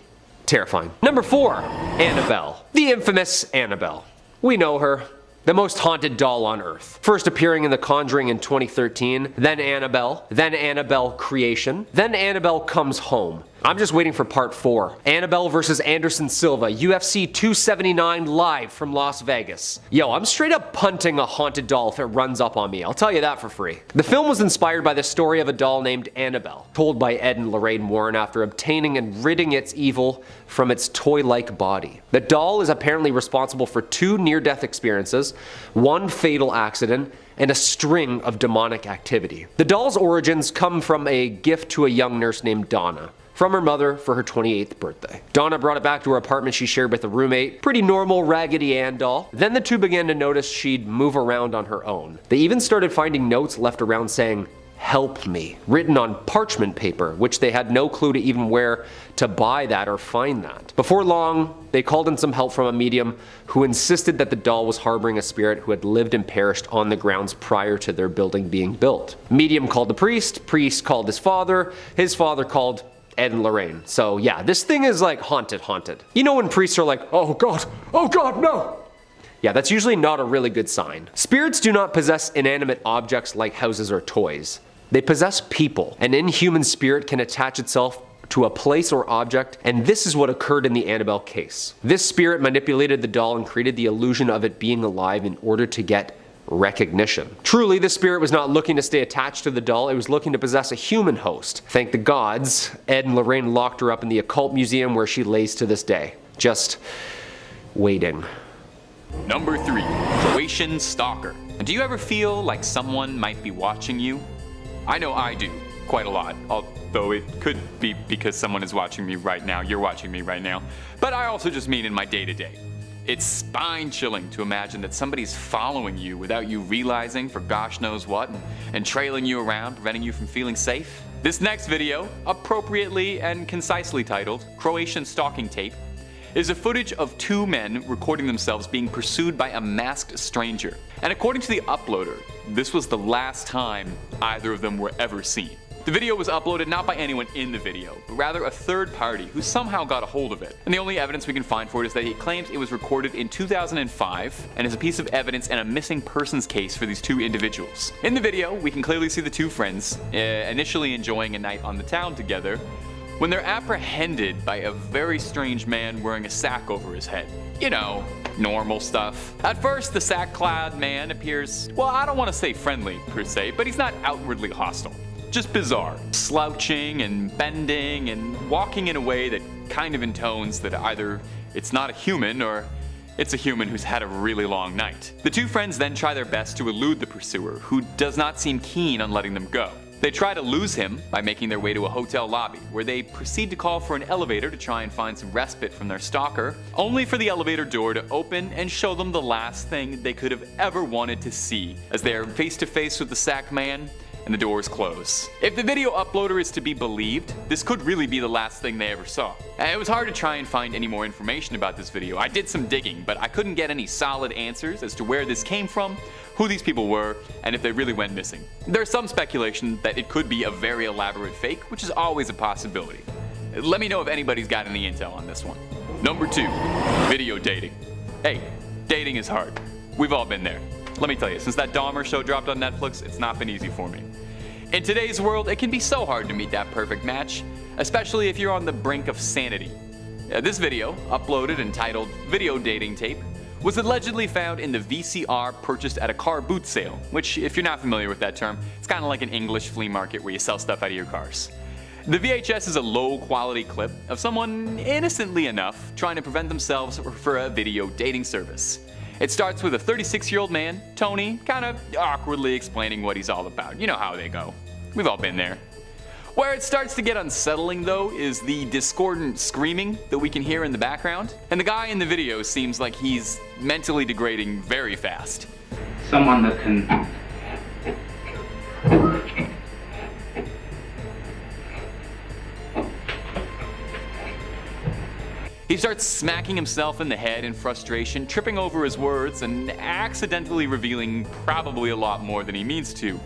Terrifying. Number 4, Annabelle. The infamous Annabelle. We know her. The most haunted doll on Earth. First appearing in The Conjuring in 2013, then Annabelle Creation, then Annabelle Comes Home. I'm just waiting for part 4. Annabelle vs. Anderson Silva, UFC 279 live from Las Vegas. Yo, I'm straight up punting a haunted doll if it runs up on me, I'll tell you that for free. The film was inspired by the story of a doll named Annabelle, told by Ed and Lorraine Warren after obtaining and ridding its evil from its toy-like body. The doll is apparently responsible for 2 near-death experiences, 1 fatal accident, and a string of demonic activity. The doll's origins come from a gift to a young nurse named Donna from her mother for her 28th birthday. Donna brought it back to her apartment she shared with a roommate, pretty normal Raggedy Ann doll. Then the two began to notice she'd move around on her own. They even started finding notes left around saying, "Help me," written on parchment paper, which they had no clue to even where to buy that or find that. Before long, they called in some help from a medium who insisted that the doll was harboring a spirit who had lived and perished on the grounds prior to their building being built. Medium called the priest called his father called Ed and Lorraine. So yeah, this thing is like haunted. You know when priests are like, oh god, no! Yeah, that's usually not a really good sign. Spirits do not possess inanimate objects like houses or toys. They possess people. An inhuman spirit can attach itself to a place or object, and this is what occurred in the Annabelle case. This spirit manipulated the doll and created the illusion of it being alive in order to get recognition. Truly, the spirit was not looking to stay attached to the doll, it was looking to possess a human host. Thank the gods, Ed and Lorraine locked her up in the occult museum where she lays to this day. Just waiting. Number 3. Croatian Stalker. Do you ever feel like someone might be watching you? I know I do, quite a lot, although it could be because someone is watching me right now, you're watching me right now, but I also just mean in my day-to-day. It's spine-chilling to imagine that somebody's following you without you realizing for gosh knows what and trailing you around, preventing you from feeling safe. This next video, appropriately and concisely titled Croatian Stalking Tape, is a footage of 2 men recording themselves being pursued by a masked stranger. And according to the uploader, this was the last time either of them were ever seen. The video was uploaded not by anyone in the video, but rather a third party who somehow got a hold of it. And the only evidence we can find for it is that he claims it was recorded in 2005 and is a piece of evidence in a missing persons case for these 2 individuals. In the video, we can clearly see the 2 friends initially enjoying a night on the town together when they're apprehended by a very strange man wearing a sack over his head. You know, normal stuff. At first, the sack-clad man appears, well, I don't want to say friendly per se, but he's not outwardly hostile. Just bizarre. Slouching and bending and walking in a way that kind of intones that either it's not a human or it's a human who's had a really long night. The 2 friends then try their best to elude the pursuer, who does not seem keen on letting them go. They try to lose him by making their way to a hotel lobby, where they proceed to call for an elevator to try and find some respite from their stalker, only for the elevator door to open and show them the last thing they could have ever wanted to see, as they are face to face with the sack man and the doors close. If the video uploader is to be believed, this could really be the last thing they ever saw. It was hard to try and find any more information about this video. I did some digging, but I couldn't get any solid answers as to where this came from, who these people were, and if they really went missing. There's some speculation that it could be a very elaborate fake, which is always a possibility. Let me know if anybody's got any intel on this one. Number 2, video dating. Hey, dating is hard. We've all been there. Let me tell you, since that Dahmer show dropped on Netflix, it's not been easy for me. In today's world, it can be so hard to meet that perfect match, especially if you're on the brink of sanity. This video, uploaded and titled Video Dating Tape, was allegedly found in the VCR purchased at a car boot sale, which, if you're not familiar with that term, it's kind of like an English flea market where you sell stuff out of your cars. The VHS is a low-quality clip of someone innocently enough trying to prevent themselves for a video dating service. It starts with a 36-year-old man, Tony, kind of awkwardly explaining what he's all about. You know how they go. We've all been there. Where it starts to get unsettling, though, is the discordant screaming that we can hear in the background. And the guy in the video seems like he's mentally degrading very fast. Someone that can... He starts smacking himself in the head in frustration, tripping over his words, and accidentally revealing probably a lot more than he means to.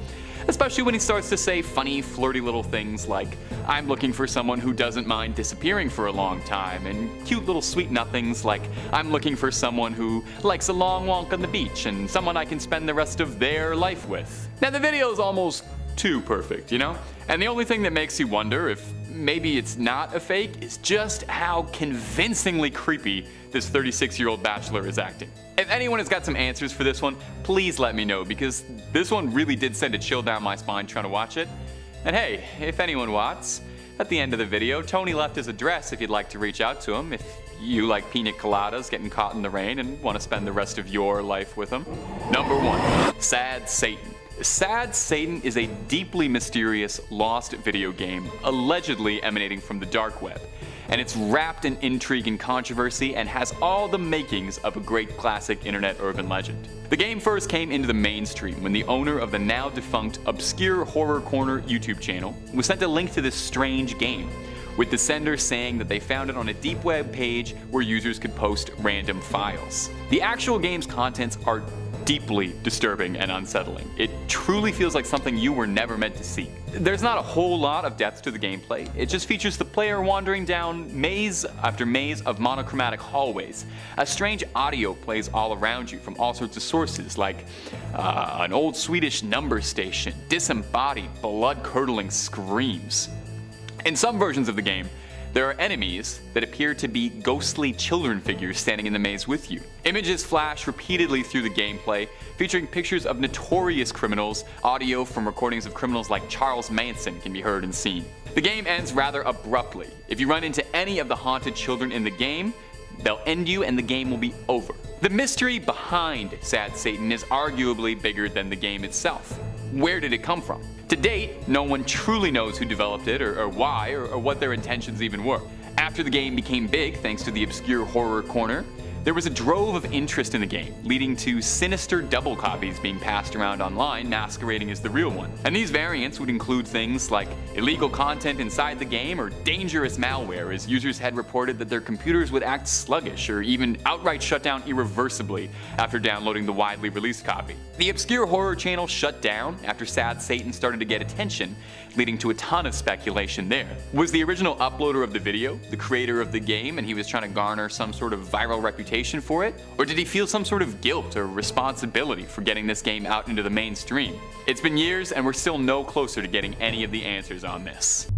Especially when he starts to say funny, flirty little things like, I'm looking for someone who doesn't mind disappearing for a long time, and cute little sweet nothings like, I'm looking for someone who likes a long walk on the beach, and someone I can spend the rest of their life with. Now the video is almost too perfect, you know? And the only thing that makes you wonder if maybe it's not a fake is just how convincingly creepy this 36-year-old bachelor is acting. If anyone has got some answers for this one, please let me know, because this one really did send a chill down my spine trying to watch it. And hey, if anyone wants, at the end of the video, Tony left his address if you'd like to reach out to him if you like pina coladas getting caught in the rain and want to spend the rest of your life with him. Number 1, Sad Satan. Sad Satan is a deeply mysterious lost video game allegedly emanating from the dark web. and it's wrapped in intrigue and controversy and has all the makings of a great classic internet urban legend. The game first came into the mainstream when the owner of the now defunct Obscure Horror Corner YouTube channel was sent a link to this strange game, with the sender saying that they found it on a deep web page where users could post random files. The actual game's contents are deeply disturbing and unsettling. It truly feels like something you were never meant to see. There's not a whole lot of depth to the gameplay. It just features the player wandering down maze after maze of monochromatic hallways. A strange audio plays all around you from all sorts of sources, like an old Swedish number station, disembodied, blood-curdling screams. In some versions of the game, there are enemies that appear to be ghostly children figures standing in the maze with you. Images flash repeatedly through the gameplay, featuring pictures of notorious criminals. Audio from recordings of criminals like Charles Manson can be heard and seen. The game ends rather abruptly. If you run into any of the haunted children in the game, they'll end you and the game will be over. The mystery behind Sad Satan is arguably bigger than the game itself. Where did it come from? To date, no one truly knows who developed it or why or what their intentions even were. After the game became big thanks to the Obscure Horror Corner, there was a drove of interest in the game, leading to sinister double copies being passed around online masquerading as the real one. And these variants would include things like illegal content inside the game or dangerous malware, as users had reported that their computers would act sluggish or even outright shut down irreversibly after downloading the widely released copy. The Obscure Horror channel shut down after Sad Satan started to get attention, leading to a ton of speculation there. Was the original uploader of the video the creator of the game and he was trying to garner some sort of viral reputation for it? Or did he feel some sort of guilt or responsibility for getting this game out into the mainstream? It's been years and we're still no closer to getting any of the answers on this.